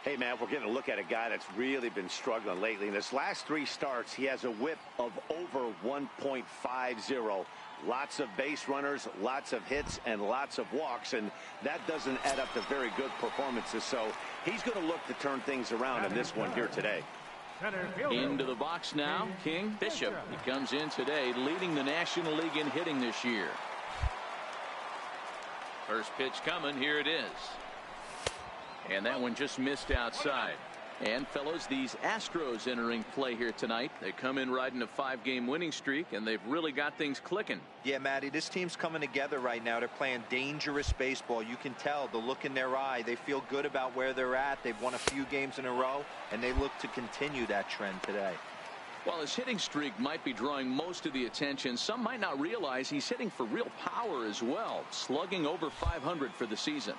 Hey, man, we're getting a look at a guy that's really been struggling lately. In his last 3 starts, he has a whip of over 1.50. Lots of base runners, lots of hits, and lots of walks, and that doesn't add up to very good performances. So he's going to look to turn things around in this one here today. Into the box now, King Bishop. He comes in today leading the National League in hitting this year. First pitch coming. Here it is. And that one just missed outside. And, fellows, these Astros entering play here tonight. They come in riding a 5-game winning streak, and they've really got things clicking. Yeah, Matty, this team's coming together right now. They're playing dangerous baseball. You can tell the look in their eye. They feel good about where they're at. They've won a few games in a row, and they look to continue that trend today. While his hitting streak might be drawing most of the attention, some might not realize he's hitting for real power as well, slugging over 500 for the season.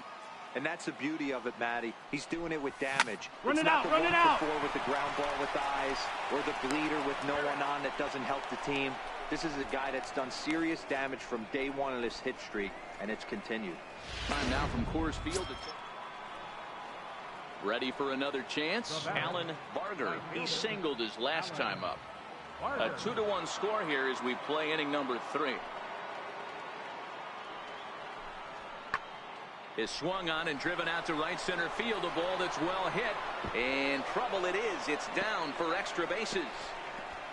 And that's the beauty of it, Matty. He's doing it with damage. Run it's it not out, the run it 1 out. for 4 with the ground ball with eyes, or the bleeder with no one on that doesn't help the team. This is a guy that's done serious damage from day one of this hit streak, and it's continued. Time now from Coors Field. Ready for another chance. Alan Barger. He singled his last time up. A 2-1 score here as we play inning number 3. Is swung on and driven out to right center field. A ball that's well hit. And trouble it is. It's down for extra bases.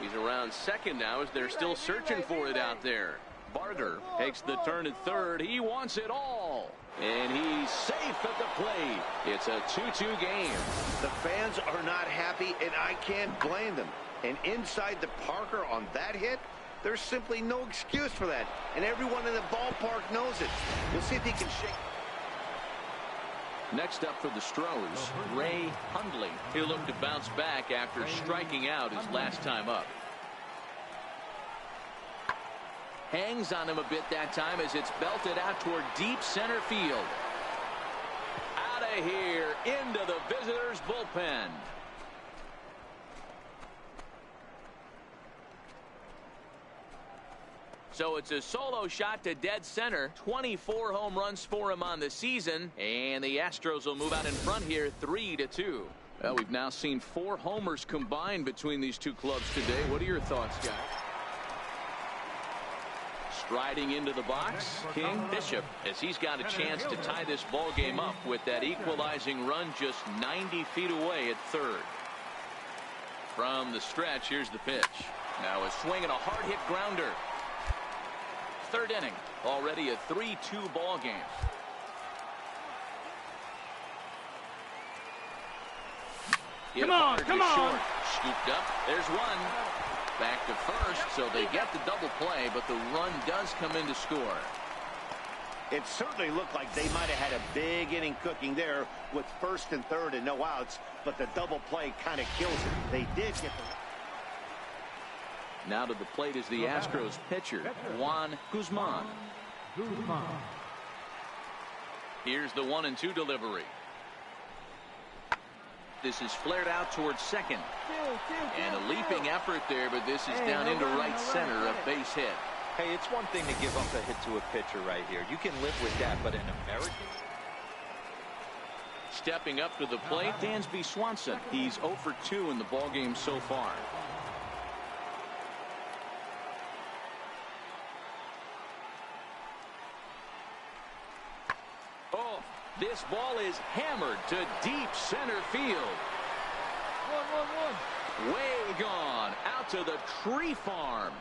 He's around second now as they're still searching for it out there. Barger takes the turn at third. He wants it all. And he's safe at the plate. It's a 2-2 game. The fans are not happy, and I can't blame them. And inside the Parker on that hit, there's simply no excuse for that. And everyone in the ballpark knows it. We'll see if he can shake. Next up for the Stros, Ray Hundley. He'll look to bounce back after striking out his last time up. Hangs on him a bit that time as it's belted out toward deep center field. Out of here, into the visitors' bullpen. So it's a solo shot to dead center. 24 home runs for him on the season. And the Astros will move out in front here 3-2. Well, we've now seen 4 homers combined between these two clubs today. What are your thoughts, guys? Striding into the box, King Bishop, as he's got a chance to tie this ball game up with that equalizing run just 90 feet away at third. From the stretch, here's the pitch. Now a swing and a hard hit grounder. Third inning, already a 3-2 ball game. Come on, come on. Short. Scooped up. There's one. Back to first, so they get the double play, but the run does come in to score. It certainly looked like they might have had a big inning cooking there with first and third and no outs, but the double play kind of kills it. They did get the... Now to the plate is the Astros pitcher, Juan Guzman. Here's the 1-2 delivery. This is flared out towards second. And a leaping effort there, but this is down into right center, a base hit. Hey, it's one thing to give up a hit to a pitcher right here. You can live with that, but an American... Stepping up to the plate, Dansby Swanson. He's 0 for 2 in the ballgame so far. Oh, this ball is hammered to deep center field. Way gone out to the tree farm.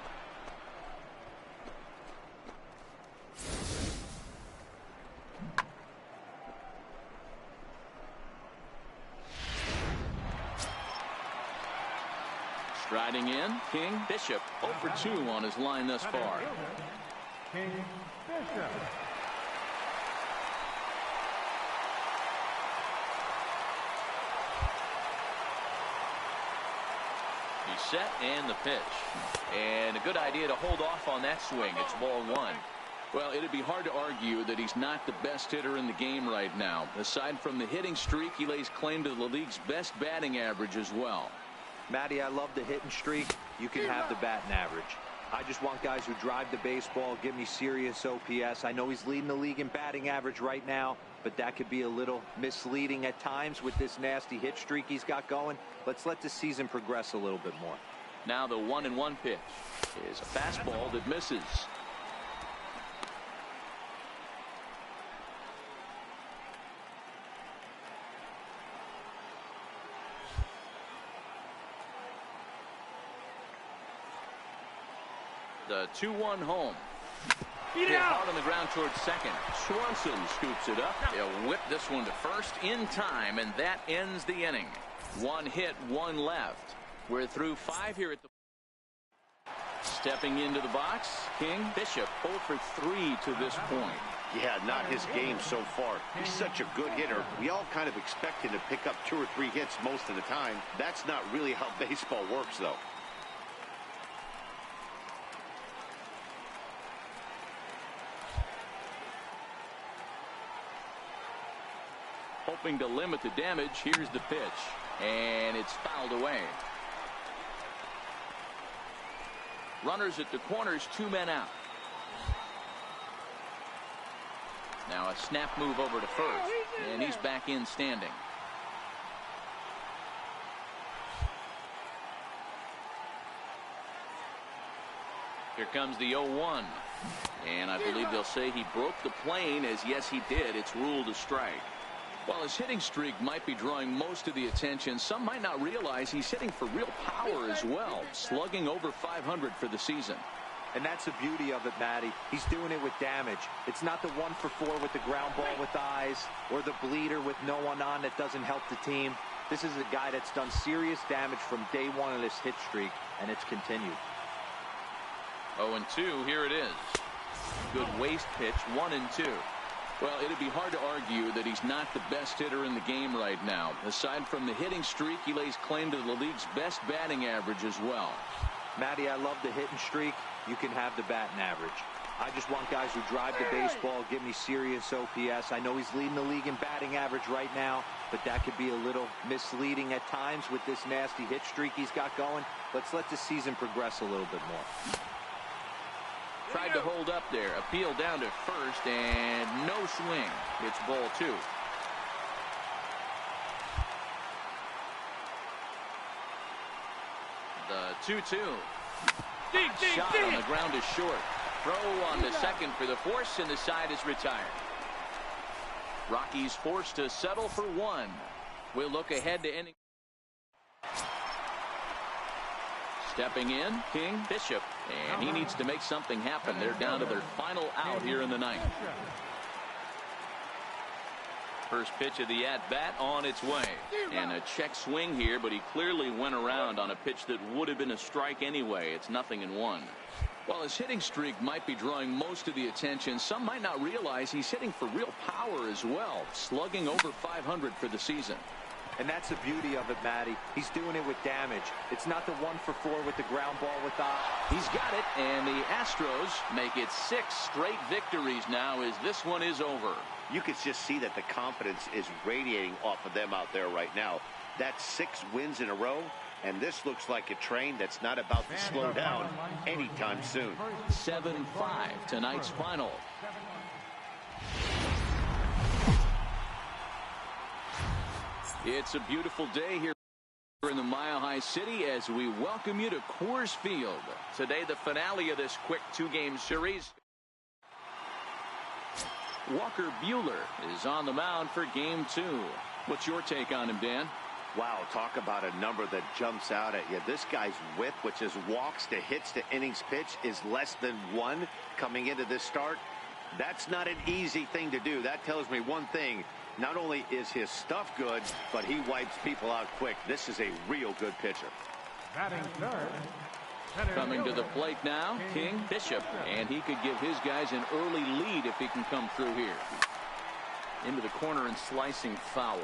Striding in, King Bishop 0 for 2 on his line thus far. King Bishop. set and the pitch. And a good idea to hold off on that swing. It's ball one. Well, it'd be hard to argue that he's not the best hitter in the game right now. Aside from the hitting streak, he lays claim to the league's best batting average as well. Matty, I love the hitting streak. You can have the batting average. I just want guys who drive the baseball, give me serious OPS. I know he's leading the league in batting average right now, but that could be a little misleading at times with this nasty hit streak he's got going. Let's let the season progress a little bit more. Now the 1-1 pitch is a fastball that misses. The 2-1 home. Hit hard on the ground towards second. Swanson scoops it up. He'll whip this one to first in time, and that ends the inning. One hit, one left. We're through 5 here at the. Stepping into the box, King. Bishop 0 for 3 to this point. Yeah, not his game so far. He's such a good hitter. We all kind of expect him to pick up 2 or 3 hits most of the time. That's not really how baseball works, though. Hoping to limit the damage. Here's the pitch, and it's fouled away. Runners at the corners, 2 men out. Now a snap move over to first, and he's back in standing. Here comes the 0-1, and I believe they'll say he broke the plane, as yes he did. It's ruled a strike. While his hitting streak might be drawing most of the attention, some might not realize he's hitting for real power as well, slugging over 500 for the season. And that's the beauty of it, Matty. He's doing it with damage. It's not the 1 for 4 with the ground ball with eyes or the bleeder with no one on that doesn't help the team. This is a guy that's done serious damage from day 1 of this hit streak, and it's continued. 0-2, here it is. Good waist pitch, 1-2. Well, it'd be hard to argue that he's not the best hitter in the game right now. Aside from the hitting streak, he lays claim to the league's best batting average as well. Matty, I love the hitting streak. You can have the batting average. I just want guys who drive the baseball, give me serious OPS. I know he's leading the league in batting average right now, but that could be a little misleading at times with this nasty hit streak he's got going. Let's let the season progress a little bit more. Tried to hold up there. Appeal down to first, and no swing. It's ball 2. The 2-2. Shot on the ground is short. Throw on the second for the force, and the side is retired. Rockies forced to settle for 1. We'll look ahead to inning. Stepping in, King. Bishop, and he needs to make something happen. They're down to their final out here in the 9th. First pitch of the at-bat on its way. And a check swing here, but he clearly went around on a pitch that would have been a strike anyway. It's 0-1. While his hitting streak might be drawing most of the attention, some might not realize he's hitting for real power as well, slugging over 500 for the season. And that's the beauty of it, Matty. He's doing it with damage. It's not the 1 for 4 with the ground ball with He's got it, and the Astros make it 6 straight victories now as this one is over. You can just see that the confidence is radiating off of them out there right now. That's 6 wins in a row, and this looks like a train that's not about to slow down anytime soon. 7-5, tonight's final. It's a beautiful day here in the Mile High City as we welcome you to Coors Field. Today, the finale of this quick 2-game series. Walker Buehler is on the mound for game 2. What's your take on him, Dan? Wow, talk about a number that jumps out at you. This guy's whip, which is walks to hits to innings pitch, is less than 1 coming into this start. That's not an easy thing to do. That tells me one thing. Not only is his stuff good, but he wipes people out quick. This is a real good pitcher. Batting third. Coming to the plate now, King. Bishop, and he could give his guys an early lead if he can come through here. Into the corner and slicing foul.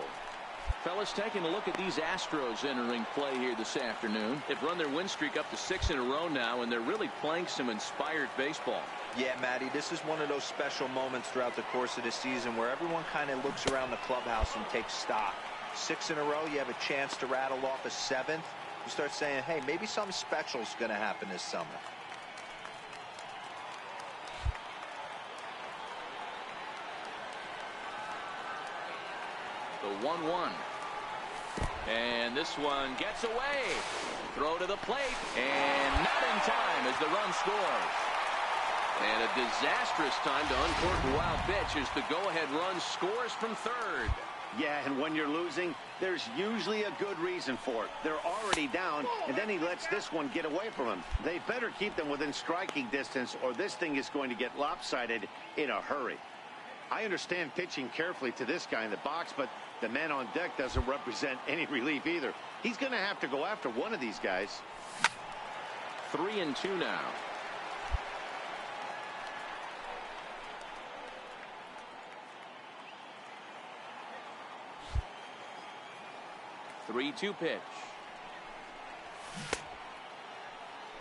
Fellas, taking a look at these Astros entering play here this afternoon. They've run their win streak up to 6 in a row now, and they're really playing some inspired baseball. Yeah, Matty, this is one of those special moments throughout the course of the season where everyone kind of looks around the clubhouse and takes stock. 6 in a row, you have a chance to rattle off a 7th. You start saying, hey, maybe something special is going to happen this summer. The 1-1. And this one gets away. Throw to the plate. And not in time as the run scores. And a disastrous time to uncork a wild pitch as the go-ahead run scores from third. Yeah, and when you're losing, there's usually a good reason for it. They're already down, and then he lets this one get away from him. They better keep them within striking distance, or this thing is going to get lopsided in a hurry. I understand pitching carefully to this guy in the box, but the man on deck doesn't represent any relief either. He's going to have to go after one of these guys. 3-2 now. Three-two pitch.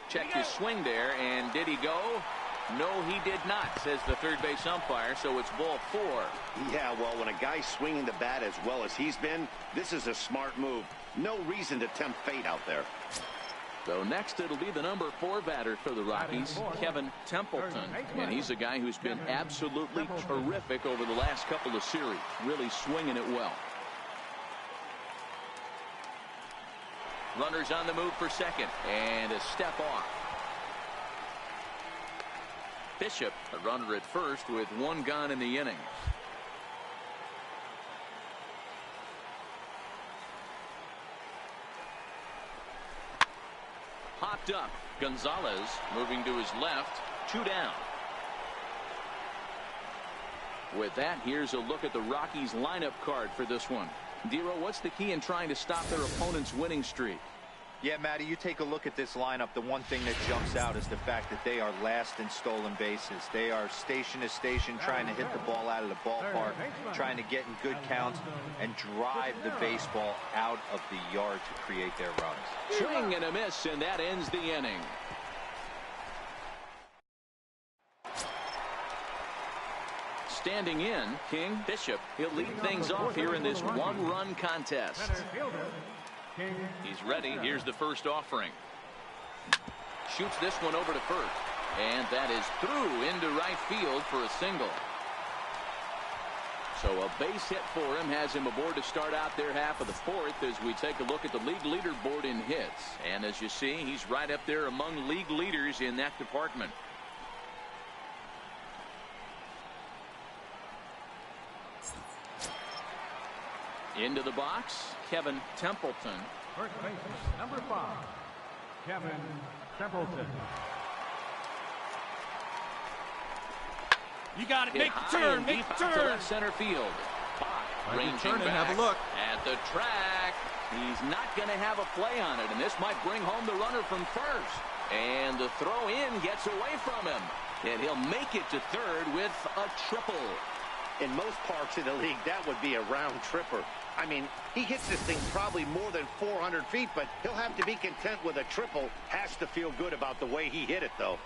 Checked his swing there, and did he go? No, he did not, says the third base umpire, so it's ball 4. Yeah, well, when a guy's swinging the bat as well as he's been, this is a smart move. No reason to tempt fate out there. So next it'll be the number 4 batter for the Rockies, Kevin Templeton. And he's a guy who's been absolutely terrific over the last couple of series, really swinging it well. Runners on the move for second, and a step off. Bishop, a runner at first with 1 gone in the inning. Popped up. Gonzalez moving to his left. 2 down. With that, here's a look at the Rockies lineup card for this one. Dero, what's the key in trying to stop their opponent's winning streak? Yeah, Matty, you take a look at this lineup. The one thing that jumps out is the fact that they are last in stolen bases. They are station to station trying to hit the ball out of the ballpark, trying to get in good counts and drive the baseball out of the yard to create their runs. Swing and a miss, and that ends the inning. Standing in, King Bishop. He'll lead things off here in this 1-run contest. He's ready. Here's the first offering. Shoots this one over to first. And that is through into right field for a single. So a base hit for him has him aboard to start out their half of the 4th as we take a look at the league leaderboard in hits. And as you see, he's right up there among league leaders in that department. Into the box, Kevin Templeton. First baseman, number 5, Kevin Templeton. You got it. Make the turn. Make the turn. Left center field. Bach ranging back have a look at the track. He's not going to have a play on it, and this might bring home the runner from first. And the throw in gets away from him, and he'll make it to third with a triple. In most parks of the league, that would be a round tripper. I mean, he hits this thing probably more than 400 feet, but he'll have to be content with a triple. Has to feel good about the way he hit it, though.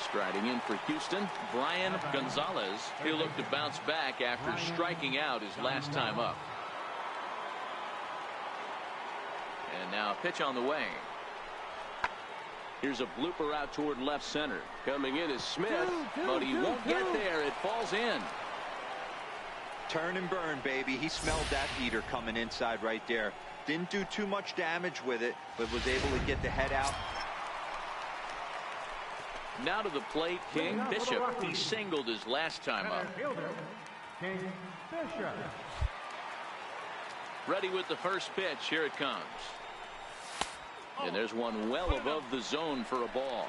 Striding in for Houston, Brian Gonzalez. He'll look to bounce back after striking out his last time up. And now a pitch on the way. Here's a blooper out toward left center. Coming in is Smith, but he won't get there. It falls in. Turn and burn, baby. He smelled that heater coming inside right there. Didn't do too much damage with it, but was able to get the head out. Now to the plate, King Bishop. He singled his last time up. King Bishop. Ready with the first pitch. Here it comes. And there's one well above the zone for a ball.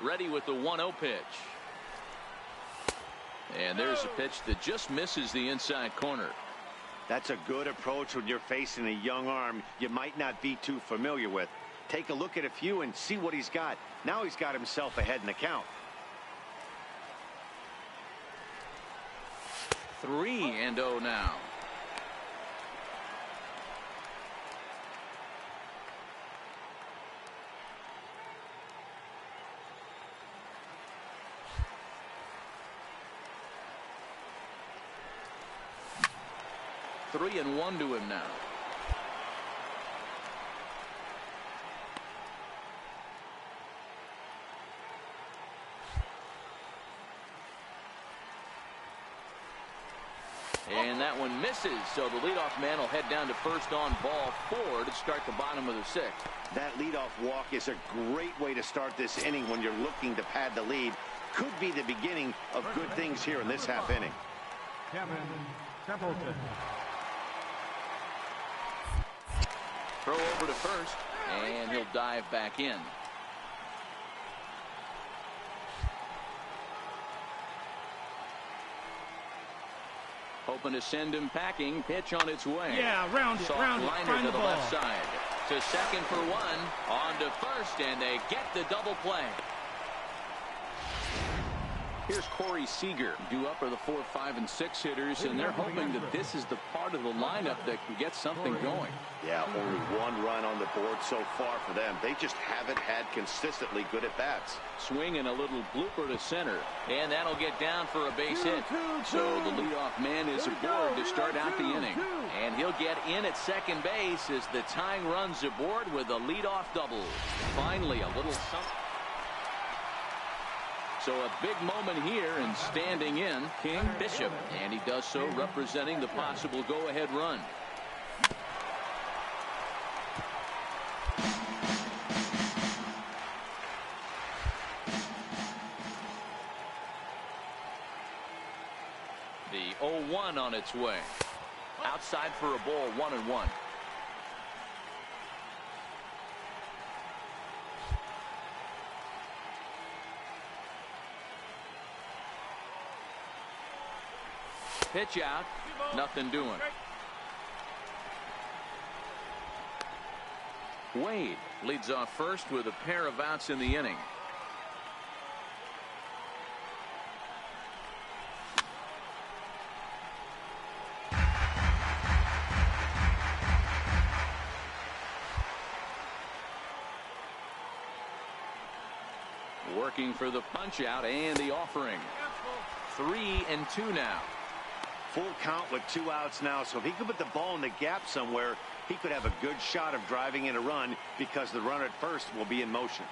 Ready with the 1-0 pitch. And there's a pitch that just misses the inside corner. That's a good approach when you're facing a young arm you might not be too familiar with. Take a look at a few and see what he's got. Now he's got himself ahead in the count. 3-0 now. Three and one to him now. And that one misses, so the leadoff man will head down to first on ball 4 to start the bottom of the 6th. That leadoff walk is a great way to start this inning when you're looking to pad the lead. Could be the beginning of good things here in this half inning. Kevin Templeton. Throw over to first, and he'll dive back in. Hoping to send him packing. Pitch on its way. Yeah, round it, Soft round it. liner Find to the the ball. left side. To second for one. On to first, and they get the double play. Here's Corey Seager. Due up are the 4, 5, and 6 hitters, and they're hoping that this is the part of the lineup that can get something going. Yeah, only one run on the board so far for them. They just haven't had consistently good at-bats. Swing and a little blooper to center, and that'll get down for a base hit. So the leadoff man is aboard to start out the inning. And he'll get in at second base as the tying run's aboard with a leadoff double. Finally, a little something. So a big moment here, and standing in, King Bishop. And he does so representing the possible go-ahead run. The 0-1 on its way. Outside for a ball, 1-1. Pitch out, nothing doing. Wade leads off first with a pair of outs in the inning. Working for the punch out and the offering. 3-2 now. Full count with 2 outs now, so if he could put the ball in the gap somewhere, he could have a good shot of driving in a run because the runner at first will be in motion.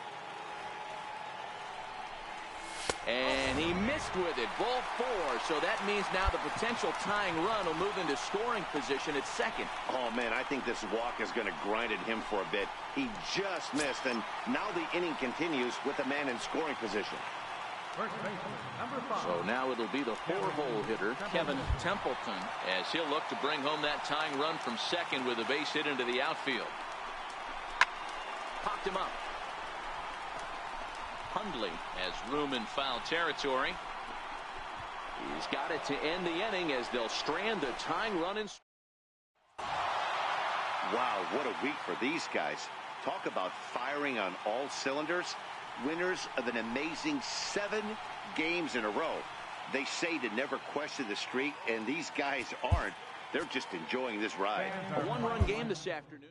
And he missed with it. Ball 4. So that means now the potential tying run will move into scoring position at second. Oh, man, I think this walk is going to grind at him for a bit. He just missed, and now the inning continues with a man in scoring position. First baseman, number 5. So now it'll be the 4-hole hitter, Kevin Templeton, as he'll look to bring home that tying run from second with a base hit into the outfield. Popped him up. Hundley has room in foul territory. He's got it to end the inning as they'll strand the tying run in. Wow, what a week for these guys. Talk about firing on all cylinders. Winners of an amazing 7 games in a row. They say to never question the streak, and these guys aren't. They're just enjoying this ride. A 1-run game this afternoon.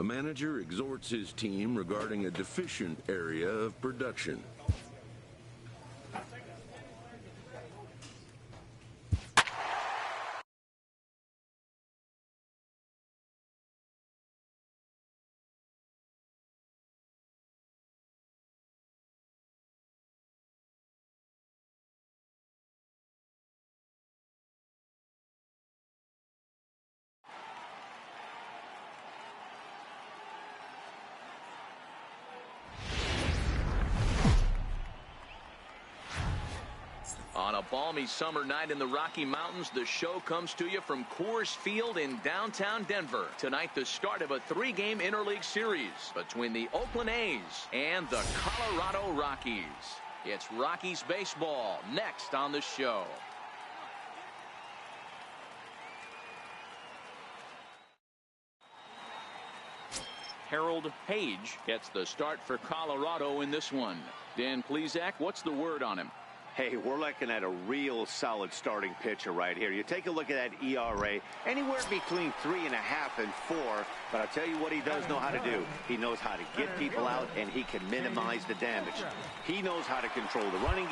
A manager exhorts his team regarding a deficient area of production. On a balmy summer night in the Rocky Mountains, the show comes to you from Coors Field in downtown Denver. Tonight, the start of a 3-game interleague series between the Oakland A's and the Colorado Rockies. It's Rockies baseball next on the show. Harold Page gets the start for Colorado in this one. Dan Plesac, what's the word on him? Hey, we're looking at a real solid starting pitcher right here. You take a look at that ERA, anywhere between 3.5 and 4. But I'll tell you what he does know how to do. He knows how to get people out, and he can minimize the damage. He knows how to control the running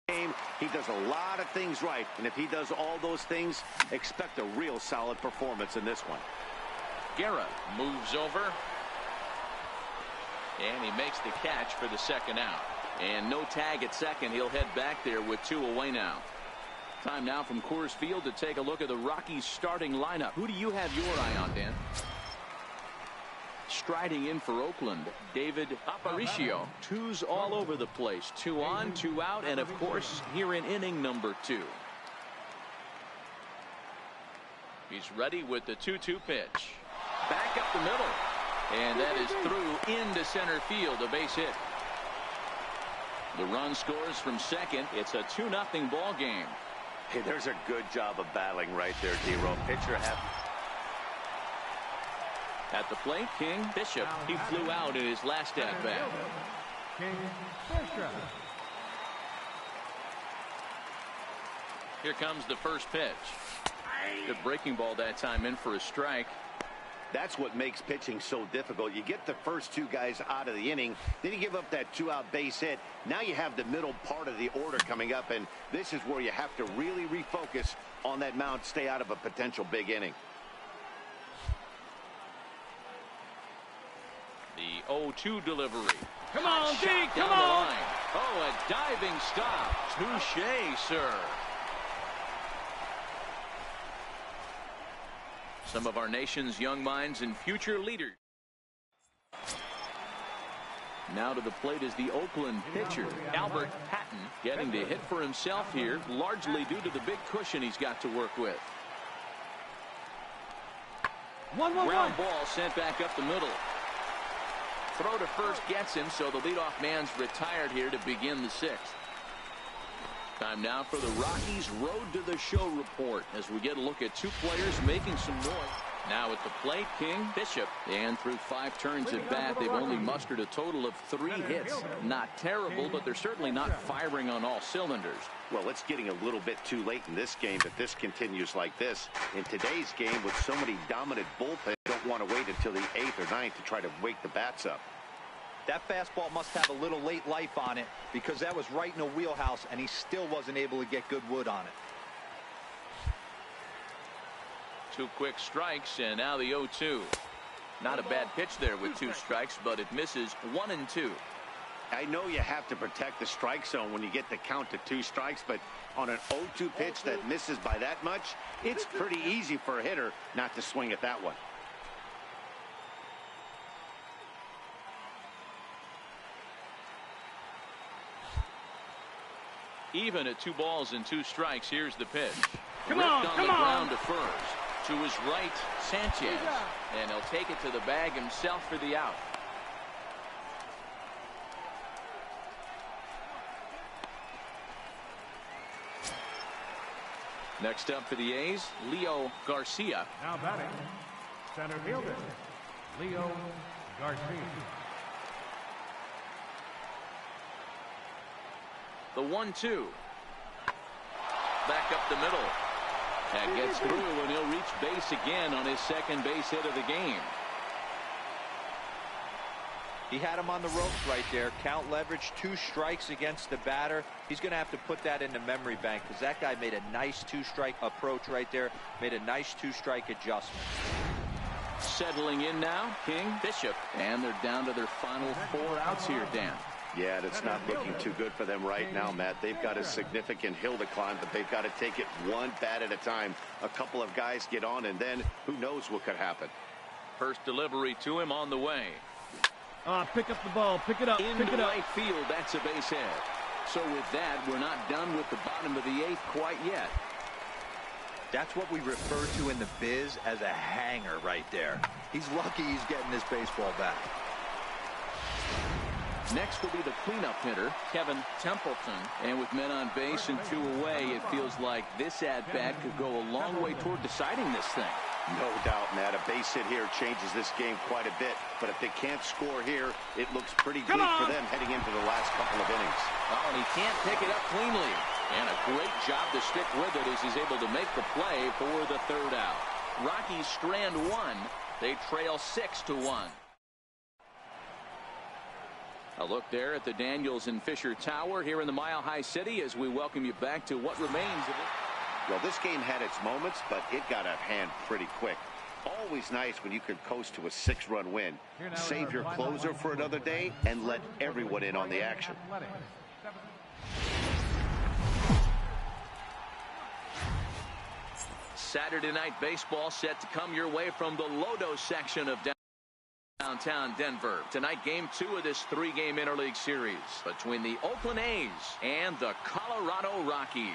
game. He does a lot of things right. And if he does all those things, expect a real solid performance in this one. Guerra moves over. And he makes the catch for the second out. And no tag at second. He'll head back there with 2 away now. Time now from Coors Field to take a look at the Rockies starting lineup. Who do you have your eye on, Dan? Striding in for Oakland, David Aparicio. 2s all over the place. 2 on, 2 out, and of course here in inning number 2. He's ready with the 2-2 pitch. Back up the middle. And that is through into center field, a base hit. The run scores from second. It's a 2-0 ball game. Hey, there's a good job of battling right there, D-Row. Pitcher at the plate, King Bishop. He flew out in his last at bat. King Bishop. Here comes the first pitch. Good breaking ball that time, in for a strike. That's what makes pitching so difficult. You get the first 2 guys out of the inning, then you give up that 2-out base hit. Now you have the middle part of the order coming up, and this is where you have to really refocus on that mound, stay out of a potential big inning. The 0-2 delivery. Come on, D, come down the on. line. Oh, a diving stop. Touche, sir. Some of our nation's young minds and future leaders. Now to the plate is the Oakland pitcher, Albert Patton, getting the hit for himself here, largely due to the big cushion he's got to work with. Ground ball sent back up the middle. Throw to first gets him, so the leadoff man's retired here to begin the 6th. Time now for the Rockies Road to the Show report as we get a look at 2 players making some noise. Now at the plate, King Bishop. And through 5 turns at bat, they've only mustered a total of 3 hits. Not terrible, but they're certainly not firing on all cylinders. Well, it's getting a little bit too late in this game if this continues like this. In today's game, with so many dominant bullpens, don't want to wait until the 8th or 9th to try to wake the bats up. That fastball must have a little late life on it, because that was right in the wheelhouse, and he still wasn't able to get good wood on it. 2 quick strikes, and now the 0-2. Not a bad pitch there with 2 strikes, but it misses 1 and 2. I know you have to protect the strike zone when you get the count to 2 strikes, but on an 0-2 pitch that misses by that much, it's pretty easy for a hitter not to swing at that one. Even at 2 balls and 2 strikes, here's the pitch. Come Ripped on, on come the on. ground to first. To his right, Sanchez. And he'll take it to the bag himself for the out. Next up for the A's, Leo Garcia. Now batting, center fielder, Leo Garcia. The 1-2. Back up the middle. That gets through, and he'll reach base again on his second base hit of the game. He had him on the ropes right there. Count leverage, 2 strikes against the batter. He's going to have to put that in the memory bank because that guy made a nice 2-strike approach right there. Made a nice 2-strike adjustment. Settling in now, King, Bishop, and they're down to their final 4 outs here, Dan. Yeah, that's not looking too good for them right now, Matt. They've got a significant hill to climb, but they've got to take it one bat at a time. A couple of guys get on, and then who knows what could happen. First delivery to him on the way. Pick up the ball. Pick it up. Pick it up. Right field, that's a base hit. So with that, we're not done with the bottom of the 8th quite yet. That's what we refer to in the biz as a hanger right there. He's lucky he's getting this baseball back. Next will be the cleanup hitter, Kevin Templeton. And with men on base and 2 away, it feels like this at-bat could go a long way toward deciding this thing. No doubt, Matt. A base hit here changes this game quite a bit. But if they can't score here, it looks pretty bleak for them heading into the last couple of innings. Oh, and he can't pick it up cleanly. And a great job to stick with it as he's able to make the play for the 3rd out. Rockies strand 1. They trail 6-1. A look there at the Daniels and Fisher Tower here in the Mile High City as we welcome you back to what remains of it. Well, this game had its moments, but it got out of hand pretty quick. Always nice when you can coast to a 6-run win. Save your closer for another day and let everyone in on the action. Saturday night baseball set to come your way from the Lodo section of downtown Denver. Tonight, game 2 of this 3-game interleague series between the Oakland A's and the Colorado Rockies.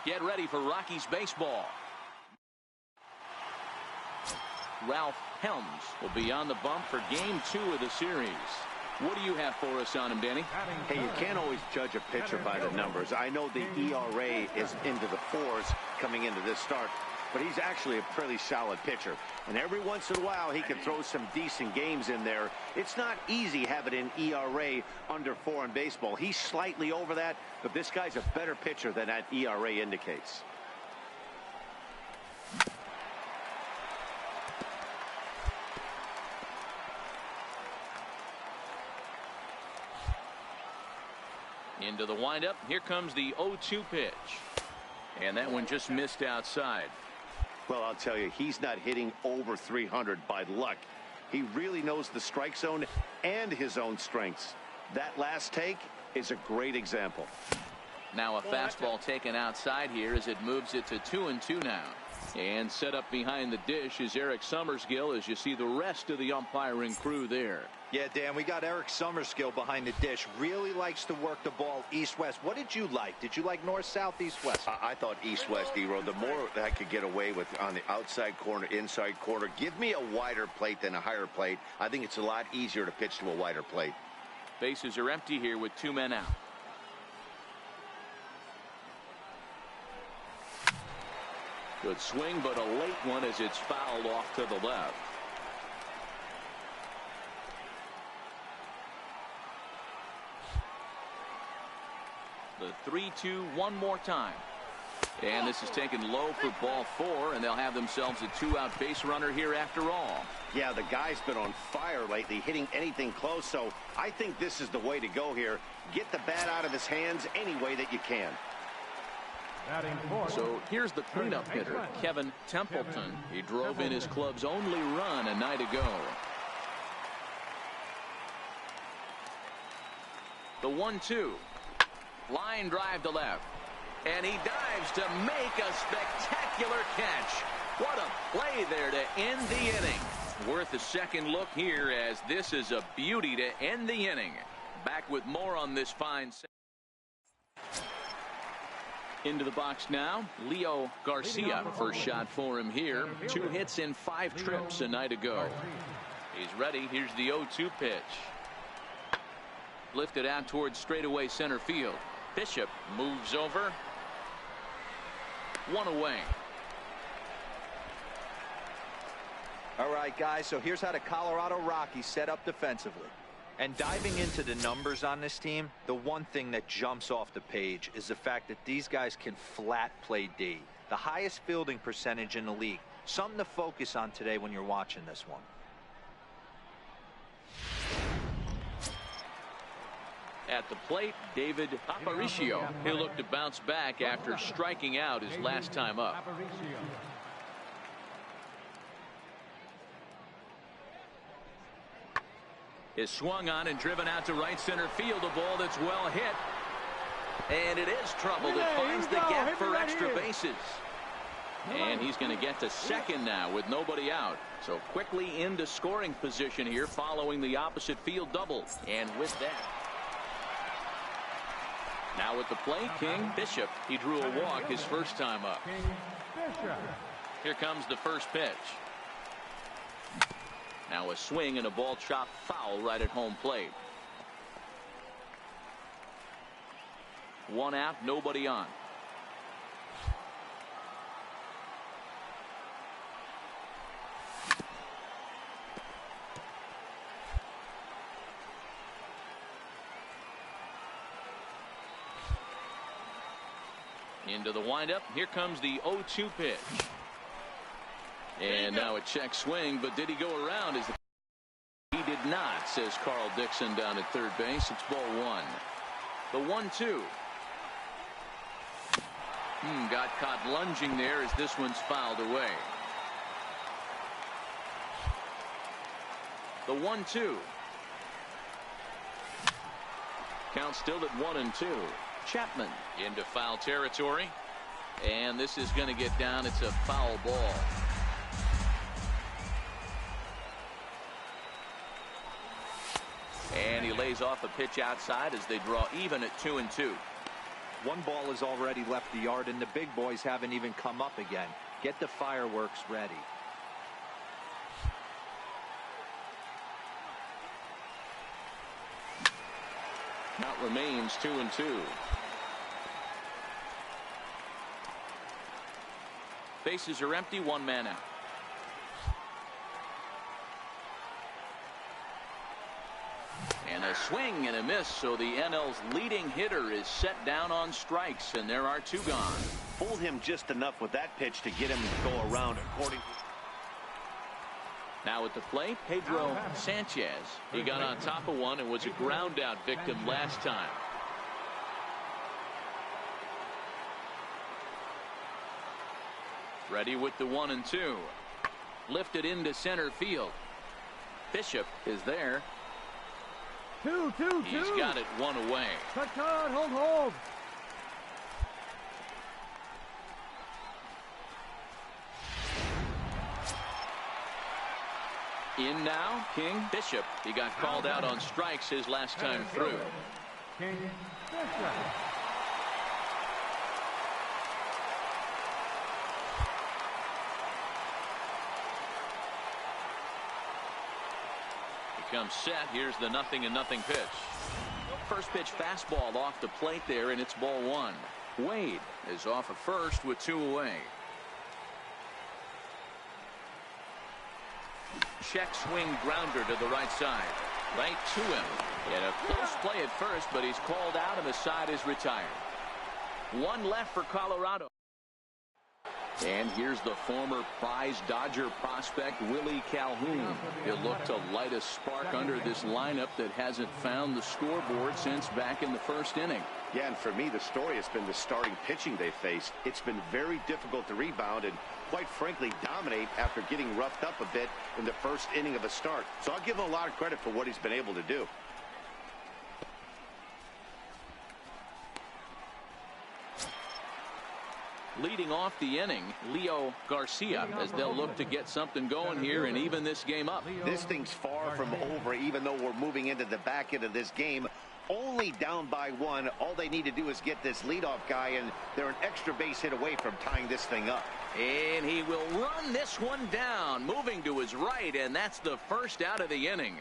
Get ready for Rockies baseball. Ralph Helms will be on the bump for game 2 of the series. What do you have for us on him, Danny? Hey, you can't always judge a pitcher by the numbers. I know the ERA is into the 4s coming into this start, but he's actually a pretty solid pitcher. And every once in a while, he can throw some decent games in there. It's not easy having an ERA under 4 in baseball. He's slightly over that, but this guy's a better pitcher than that ERA indicates. Into the windup. Here comes the 0-2 pitch. And that one just missed outside. Well, I'll tell you, he's not hitting over 300 by luck. He really knows the strike zone and his own strengths. That last take is a great example. Now a fastball taken outside here as it moves it to 2-2 now. And set up behind the dish is Eric Summerskill as you see the rest of the umpiring crew there. Yeah, Dan, we got Eric Summerskill behind the dish. Really likes to work the ball east-west. What did you like? Did you like north-south, east-west? I thought east-west, D-Row. The more I could get away with on the outside corner, inside corner, give me a wider plate than a higher plate. I think it's a lot easier to pitch to a wider plate. Bases are empty here with 2 men out. Good swing, but a late one as it's fouled off to the left. The 3-2 one more time. And this is taken low for ball 4, and they'll have themselves a 2-out base runner here after all. Yeah, the guy's been on fire lately, hitting anything close, so I think this is the way to go here. Get the bat out of his hands any way that you can. So here's the cleanup hitter, Kevin Templeton. He drove in his club's only run a night ago. The 1-2. Line drive to left. And he dives to make a spectacular catch. What a play there to end the inning. Worth a second look here as this is a beauty to end the inning. Back with more on this fine. Into the box now, Leo Garcia. First shot for him here. 2 hits in 5 trips a night ago. He's ready. Here's the 0-2 pitch. Lifted out towards straightaway center field. Bishop moves over. 1 away. All right, guys, so here's how the Colorado Rockies set up defensively. And diving into the numbers on this team, the one thing that jumps off the page is the fact that these guys can flat play D. The highest fielding percentage in the league. Something to focus on today when you're watching this one. At the plate, David Aparicio. He'll look to bounce back after striking out his last time up. Is swung on and driven out to right center field. A ball that's well hit. And it is troubled. It finds the gap for extra bases. And he's going to get to second now with nobody out. So quickly into scoring position here following the opposite field double. And with that, now at the plate, King Bishop. He drew a walk his first time up. Here comes the first pitch. Now a swing and a ball chopped foul right at home plate. 1 out, nobody on. Into the windup. Here comes the 0-2 pitch. And now a check swing, but did he go around? He did not, says Carl Dixon down at third base. It's ball 1. The 1-2. Got caught lunging there as this one's fouled away. The 1-2. Count still at 1-2. Chapman into foul territory. And this is going to get down. It's a foul ball. And he lays off a pitch outside as they draw even at 2-2. One ball has already left the yard, and the big boys haven't even come up again. Get the fireworks ready. Count remains 2-2. Bases are empty, 1 man out. And a swing and a miss, so the NL's leading hitter is set down on strikes, and there are 2 gone. Fooled him just enough with that pitch to get him to go around according. Now at the plate, Pedro Sanchez. He got on top of one and was a ground out victim last time. Ready with the 1-2. Lifted into center field. Bishop is there. 2-2-2. He's got it 1 away. Cut, hold. In now, King Bishop. He got called out on strikes his last time through. King Bishop. Comes set. Here's the 0-0 pitch. First pitch fastball off the plate there, and it's ball 1. Wade is off at first with 2 away. Check swing grounder to the right side. Right to him. And a close play at first, but he's called out and the side is retired. 1 left for Colorado. And here's the former prize Dodger prospect Willie Calhoun. He'll look to light a spark under this lineup that hasn't found the scoreboard since back in the first inning. Yeah, and for me, the story has been the starting pitching they faced. It's been very difficult to rebound and, quite frankly, dominate after getting roughed up a bit in the first inning of a start. So I'll give him a lot of credit for what he's been able to do. Leading off the inning, Leo Garcia, as they'll look to get something going here and even this game up. This thing's far from over, even though we're moving into the back end of this game. Only down by 1. All they need to do is get this leadoff guy, and they're an extra base hit away from tying this thing up. And he will run this one down, moving to his right, and that's the first out of the inning.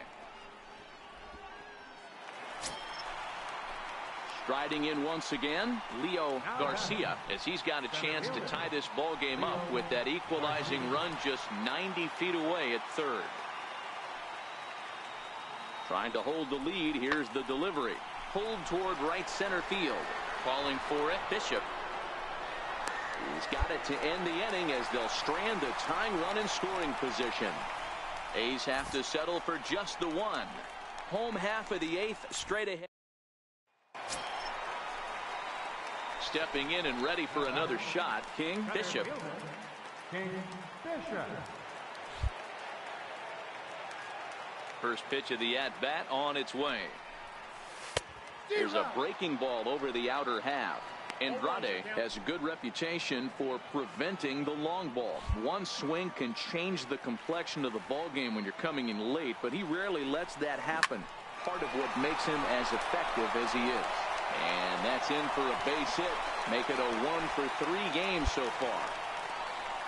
Striding in once again, Leo Garcia, as he's got a chance to tie this ball game up with that equalizing run just 90 feet away at third. Trying to hold the lead. Here's the delivery. Pulled toward right center field. Calling for it, Bishop. He's got it to end the inning as they'll strand the tying run in scoring position. A's have to settle for just the 1. Home half of the 8th straight ahead. Stepping in and ready for another shot, King Bishop. King Bishop. First pitch of the at-bat on its way. There's a breaking ball over the outer half. Andrade has a good reputation for preventing the long ball. One swing can change the complexion of the ball game when you're coming in late, but he rarely lets that happen. Part of what makes him as effective as he is. And that's in for a base hit. Make it a 1 for 3 games so far.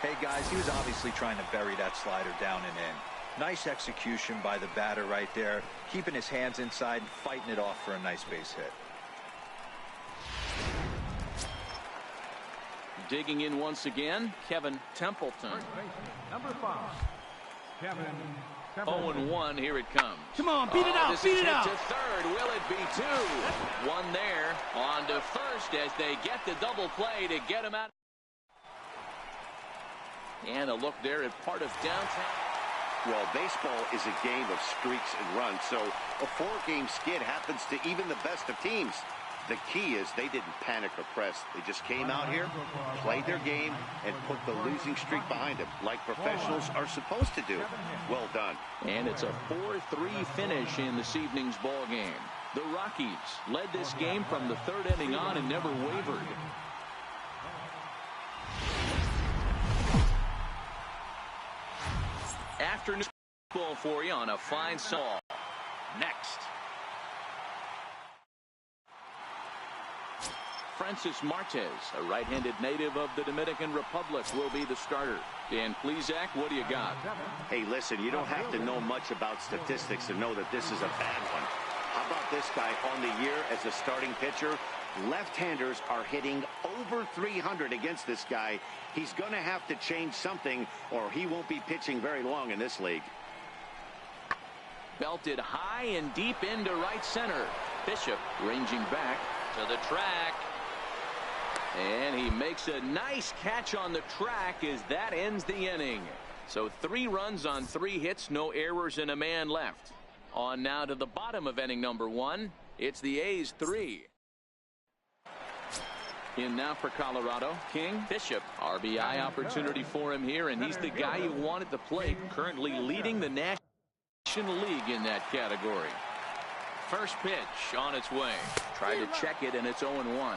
Hey guys, he was obviously trying to bury that slider down and in. Nice execution by the batter right there, keeping his hands inside and fighting it off for a nice base hit. Digging in once again, Kevin Templeton. Number 5, Kevin Templeton. 0-1, here it comes. Come on, beat it out, beat it out. To third, will it be 2? One there, on to first as they get the double play to get him out. And a look there at part of downtown. Well, baseball is a game of streaks and runs, so a 4-game skid happens to even the best of teams. The key is they didn't panic or press. They just came out here, played their game, and put the losing streak behind them, like professionals are supposed to do. Well done. And it's a 4-3 finish in this evening's ball game. The Rockies led this game from the 3rd inning on and never wavered. Afternoon ball for you on a fine saw. Next. Francis Martes, a right-handed native of the Dominican Republic, will be the starter. Dan Plesac, what do you got? Hey, listen, you don't have to know much about statistics to know that this is a bad one. How about this guy on the year as a starting pitcher? Left-handers are hitting over 300 against this guy. He's going to have to change something or he won't be pitching very long in this league. Belted high and deep into right center. Bishop ranging back to the track. And he makes a nice catch on the track as that ends the inning. So 3 runs on 3 hits, no errors, and a man left. On now to the bottom of inning number 1. It's the A's 3. In now for Colorado, King Bishop. RBI opportunity for him here, and he's the guy you want at the plate, currently leading the National League in that category. First pitch on its way. Tried to check it, and it's 0-1.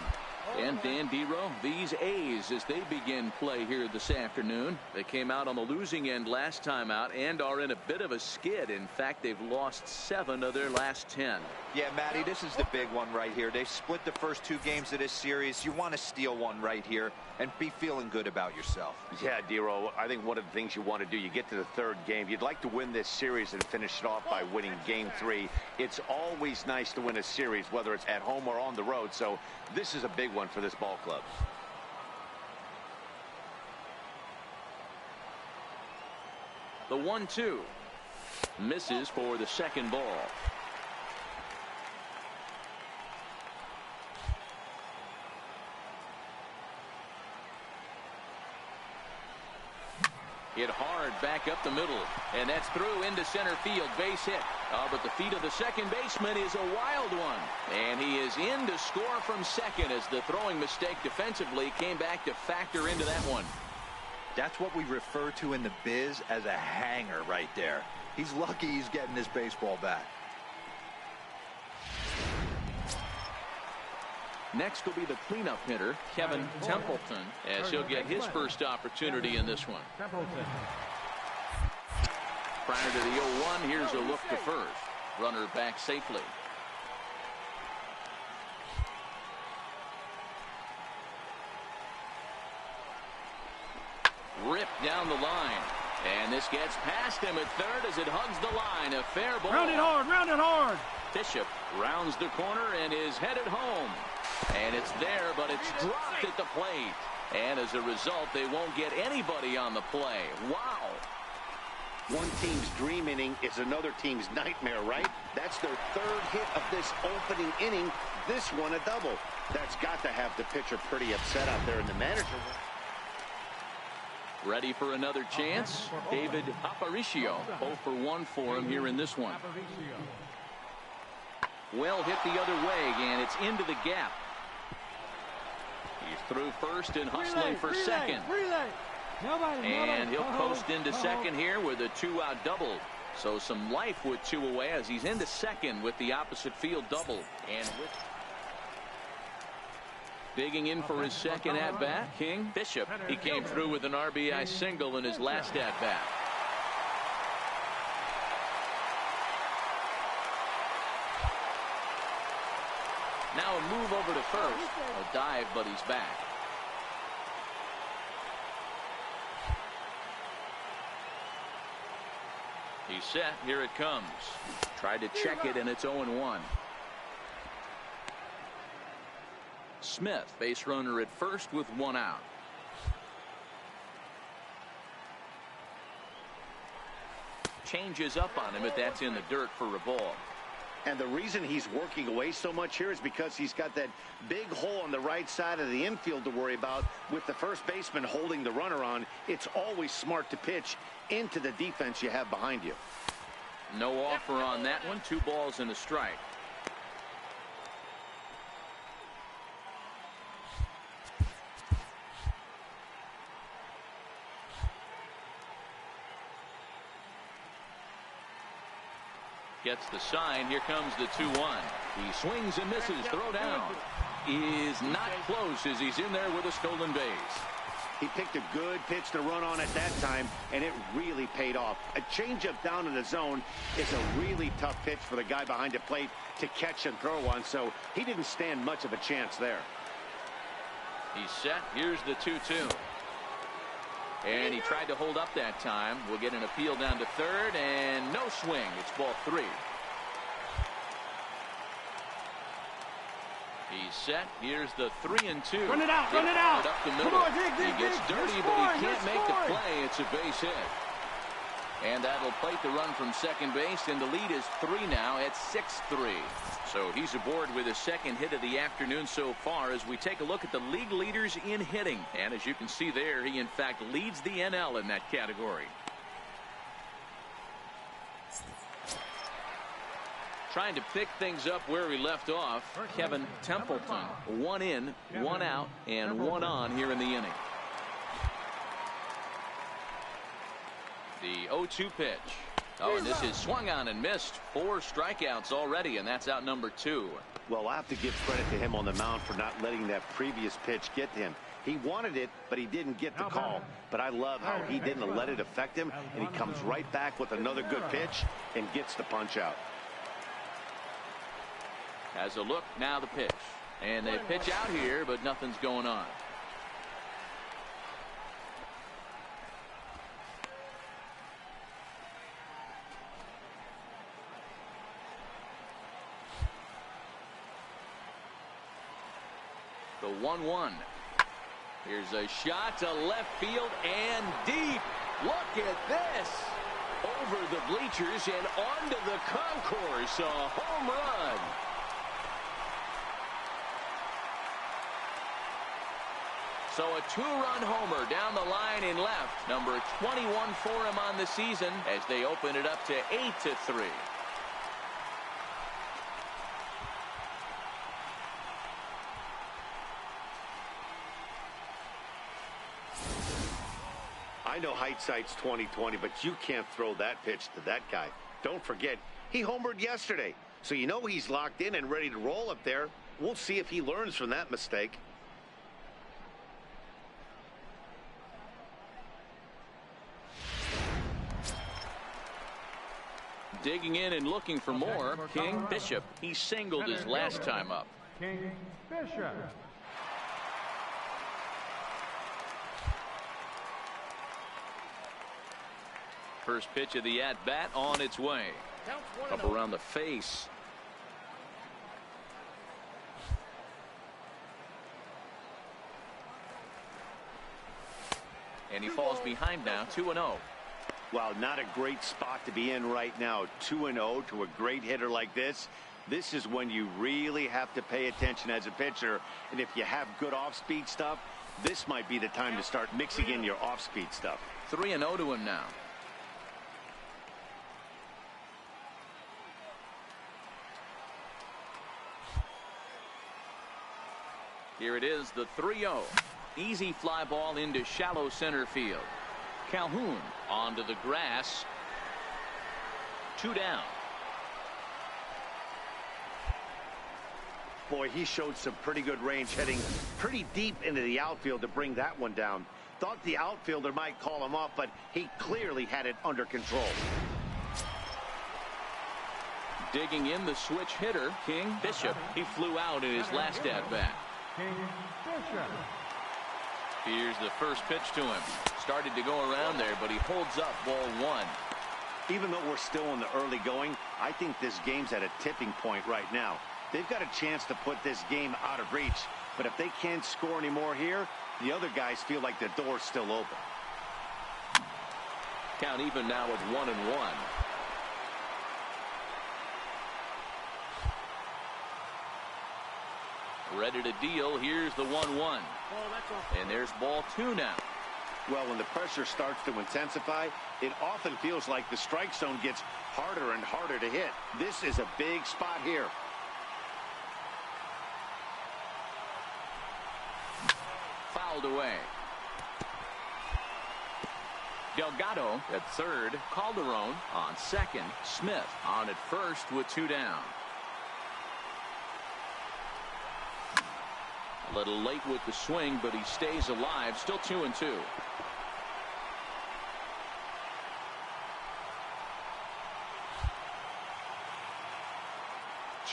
And Dan Dero, these A's, as they begin play here this afternoon. They came out on the losing end last time out and are in a bit of a skid. In fact, they've lost 7 of their last 10. Yeah, Matty, this is the big one right here. They've split the first 2 games of this series. You want to steal one right here and be feeling good about yourself. Yeah, Dero, I think one of the things you want to do, you get to the 3rd game, you'd like to win this series and finish it off by winning game 3. It's always nice to win a series, whether it's at home or on the road. So this is a big one for this ball club. The 1-2 misses for the second ball. Hit hard back up the middle, and that's through into center field. Base hit. But the feet of the second baseman is a wild one, and he is in to score from second as the throwing mistake defensively came back to factor into that one. That's what we refer to in the biz as a hanger right there. He's lucky he's getting this baseball back. Next will be the cleanup hitter, Kevin Templeton, as he'll get his first opportunity in this one. Prior to the 0-1, here's a look to first. Runner back safely. Ripped down the line. And this gets past him at third as it hugs the line. A fair ball. Round it hard, round it hard. Bishop rounds the corner and is headed home. And it's there, but it's dropped at the plate. And as a result, they won't get anybody on the play. Wow. One team's dream inning is another team's nightmare, right? That's their 3rd hit of this opening inning. This one a double. That's got to have the pitcher pretty upset out there in the manager. Ready for another chance? David Aparicio. 0-for-1 for him here in this one. Well hit the other way, and it's into the gap. He's through first and hustling for second. Nobody, and he'll post into second here with a 2-out double. So some life with 2 away as he's into second with the opposite field double. And with digging in for his second at-bat, King Bishop. He came through with an RBI single in his last at-bat. Now a move over to first. A dive, but he's back. He's set. Here it comes. Tried to check it, and it's 0-1. Smith, base runner at first with 1 out. Changes up on him, but that's in the dirt for a ball. And the reason he's working away so much here is because he's got that big hole on the right side of the infield to worry about. With the first baseman holding the runner on, it's always smart to pitch into the defense you have behind you. No offer on that one. 2 balls and a strike. Gets the sign. Here comes the 2-1. He swings and misses. Throw down is not close as he's in there with a stolen base. He picked a good pitch to run on at that time, and it really paid off. A changeup down in the zone is a really tough pitch for the guy behind the plate to catch and throw on, so he didn't stand much of a chance there. He's set. Here's the 2-2. And he tried to hold up that time. We'll get an appeal down to third, and no swing. It's ball 3. He's set. Here's the 3-2. Run it out, run it out. Up the middle. Come on, dig, he gets dig. dirty, but he can't make the play. It's a base hit. And that'll plate the run from second base, and the lead is 3 now at 6-3. So he's aboard with his second hit of the afternoon so far as we take a look at the league leaders in hitting. And as you can see there, he in fact leads the NL in that category. Trying to pick things up where he left off, Kevin Templeton. 1 in, 1 out, and 1 on here in the inning. The 0-2 pitch. Oh, and this is swung on and missed. 4 strikeouts already, and that's out number 2. Well, I have to give credit to him on the mound for not letting that previous pitch get to him. He wanted it, but he didn't get the call. But I love how he didn't let it affect him, and he comes right back with another good pitch and gets the punch out. Has a look, now the pitch. And they pitch out here, but nothing's going on. The 1-1. Here's a shot to left field and deep. Look at this. Over the bleachers and onto the concourse. A home run. So a 2-run homer down the line in left. Number 21 for him on the season as they open it up to 8-3. I know hindsight's 20/20, but you can't throw that pitch to that guy. Don't forget, he homered yesterday. So you know he's locked in and ready to roll up there. We'll see if he learns from that mistake. Digging in and looking for more, King Bishop. He singled his last time up. King Bishop. First pitch of the at-bat on its way. Up around the face. And he falls behind now, 2-0. Wow, not a great spot to be in right now. 2-0 to a great hitter like this. This is when you really have to pay attention as a pitcher. And if you have good off-speed stuff, this might be the time to start mixing in your off-speed stuff. 3-0 to him now. Here it is, the 3-0. Easy fly ball into shallow center field. Calhoun onto the grass. 2 down. Boy, he showed some pretty good range, heading pretty deep into the outfield to bring that one down. Thought the outfielder might call him off, but he clearly had it under control. Digging in the switch hitter, King Bishop. He flew out in his last at-bat. King Bishop. Here's the first pitch to him. Started to go around there, but he holds up ball 1. Even though we're still in the early going, I think this game's at a tipping point right now. They've got a chance to put this game out of reach, but if they can't score any more here, the other guys feel like the door's still open. Count even now with 1-1. Ready to deal. Here's the 1-1. And there's ball 2 now. Well, when the pressure starts to intensify, it often feels like the strike zone gets harder and harder to hit. This is a big spot here. Fouled away. Delgado at third. Calderon on second. Smith on at first with 2 down. A little late with the swing, but he stays alive. Still 2-2.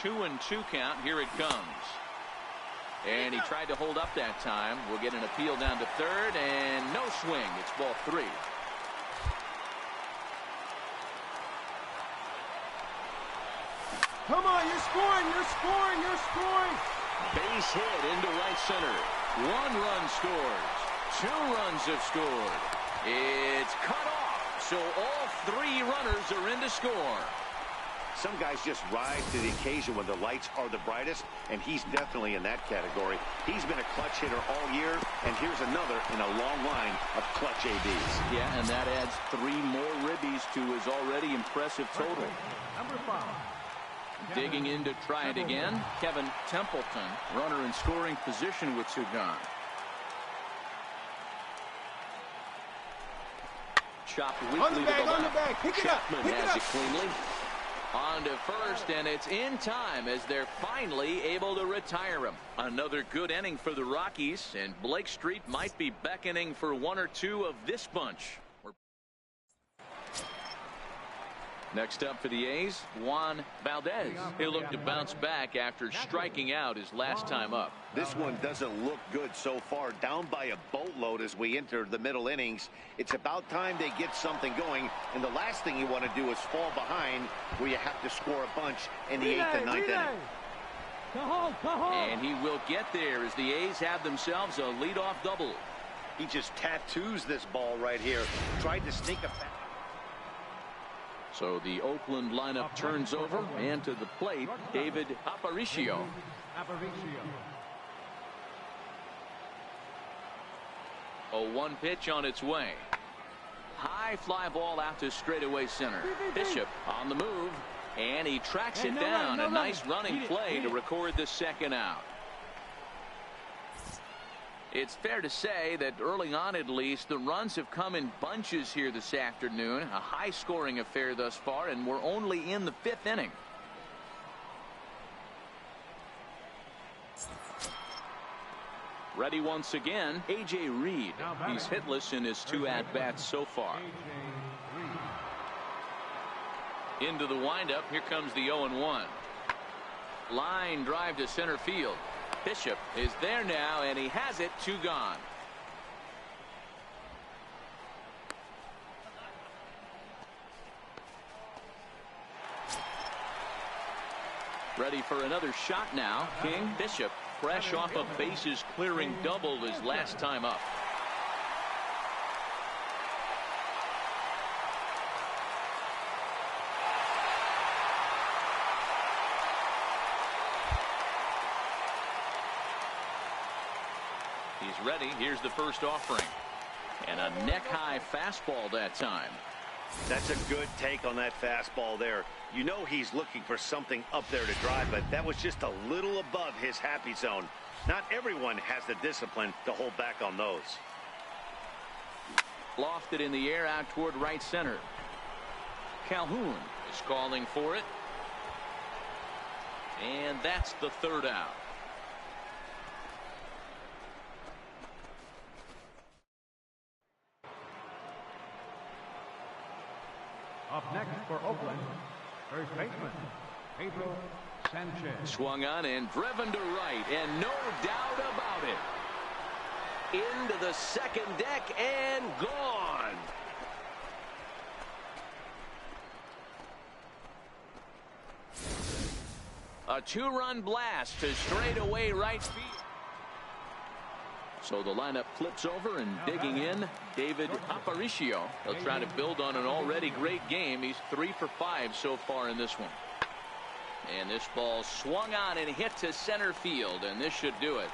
Two and 2 count. Here it comes. And he tried to hold up that time. We'll get an appeal down to third, and no swing. It's ball 3. Come on, you're scoring, you're scoring, you're scoring. Base hit into right center. 1 run scores. 2 runs have scored. It's cut off, so all 3 runners are in to score. Some guys just rise to the occasion when the lights are the brightest, and he's definitely in that category. He's been a clutch hitter all year, and here's another in a long line of clutch ABs. Yeah, and that adds 3 more ribbies to his already impressive total. Number 5. Digging in to try it again, Kevin Templeton, runner in scoring position with 2 gone. Chopped weakly On the to bag, the on the left. bag. Pick it up, Chapman pick it has up. it cleanly. On to first, and it's in time as they're finally able to retire him. Another good inning for the Rockies, and Blake Street might be beckoning for 1 or 2 of this bunch. Next up for the A's, Juan Valdez. He'll look to bounce back after striking out his last time up. This one doesn't look good so far. Down by a boatload as we enter the middle innings. It's about time they get something going, and the last thing you want to do is fall behind where you have to score a bunch in the 8th and 9th inning. And he will get there as the A's have themselves a leadoff double. He just tattoos this ball right here. Tried to sneak a back. So the Oakland lineup turns over, and to the plate, David Aparicio. A 1 pitch on its way. High fly ball out to straightaway center. Bishop on the move, and he tracks it down. A nice running play to record the second out. It's fair to say that early on, at least, the runs have come in bunches here this afternoon. A high-scoring affair thus far, and we're only in the 5th inning. Ready once again, A.J. Reed. He's hitless in his 2 at-bats so far. Into the windup. Here comes the 0-1. Line drive to center field. Bishop is there now, and he has it. 2 gone. Ready for another shot now. King Bishop, fresh off a bases clearing double his last time up. He's ready. Here's the first offering. And a neck-high fastball that time. That's a good take on that fastball there. You know he's looking for something up there to drive, but that was just a little above his happy zone. Not everyone has the discipline to hold back on those. Lofted in the air out toward right center. Calhoun is calling for it. And that's the third out. Up next for Oakland, first baseman, Pedro Sanchez. Swung on and driven to right, and no doubt about it. Into the second deck and gone. A two-run blast to straightaway right field. So the lineup flips over, and digging in, David Aparicio. He'll try to build on an already great game. He's 3 for 5 so far in this one. And this ball swung on and hit to center field, and this should do it.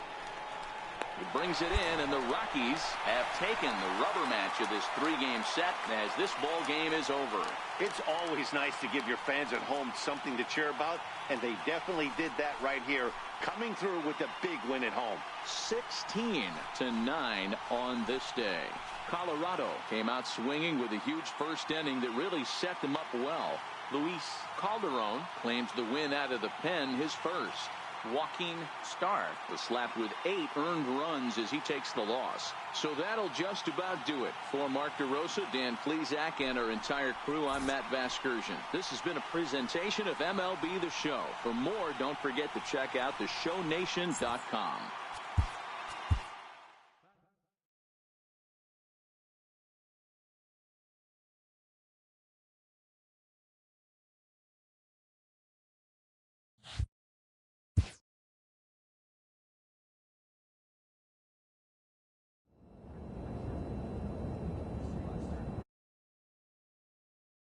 He brings it in, and the Rockies have taken the rubber match of this 3-game set as this ball game is over. It's always nice to give your fans at home something to cheer about, and they definitely did that right here, coming through with a big win at home. 16-9 on this day. Colorado came out swinging with a huge first inning that really set them up well. Luis Calderon claims the win out of the pen, his first. Joaquin Starr was slapped with 8 earned runs as he takes the loss. So that'll just about do it. For Mark DeRosa, Dan Plesac, and our entire crew, I'm Matt Vasgersian. This has been a presentation of MLB The Show. For more, don't forget to check out theshownation.com.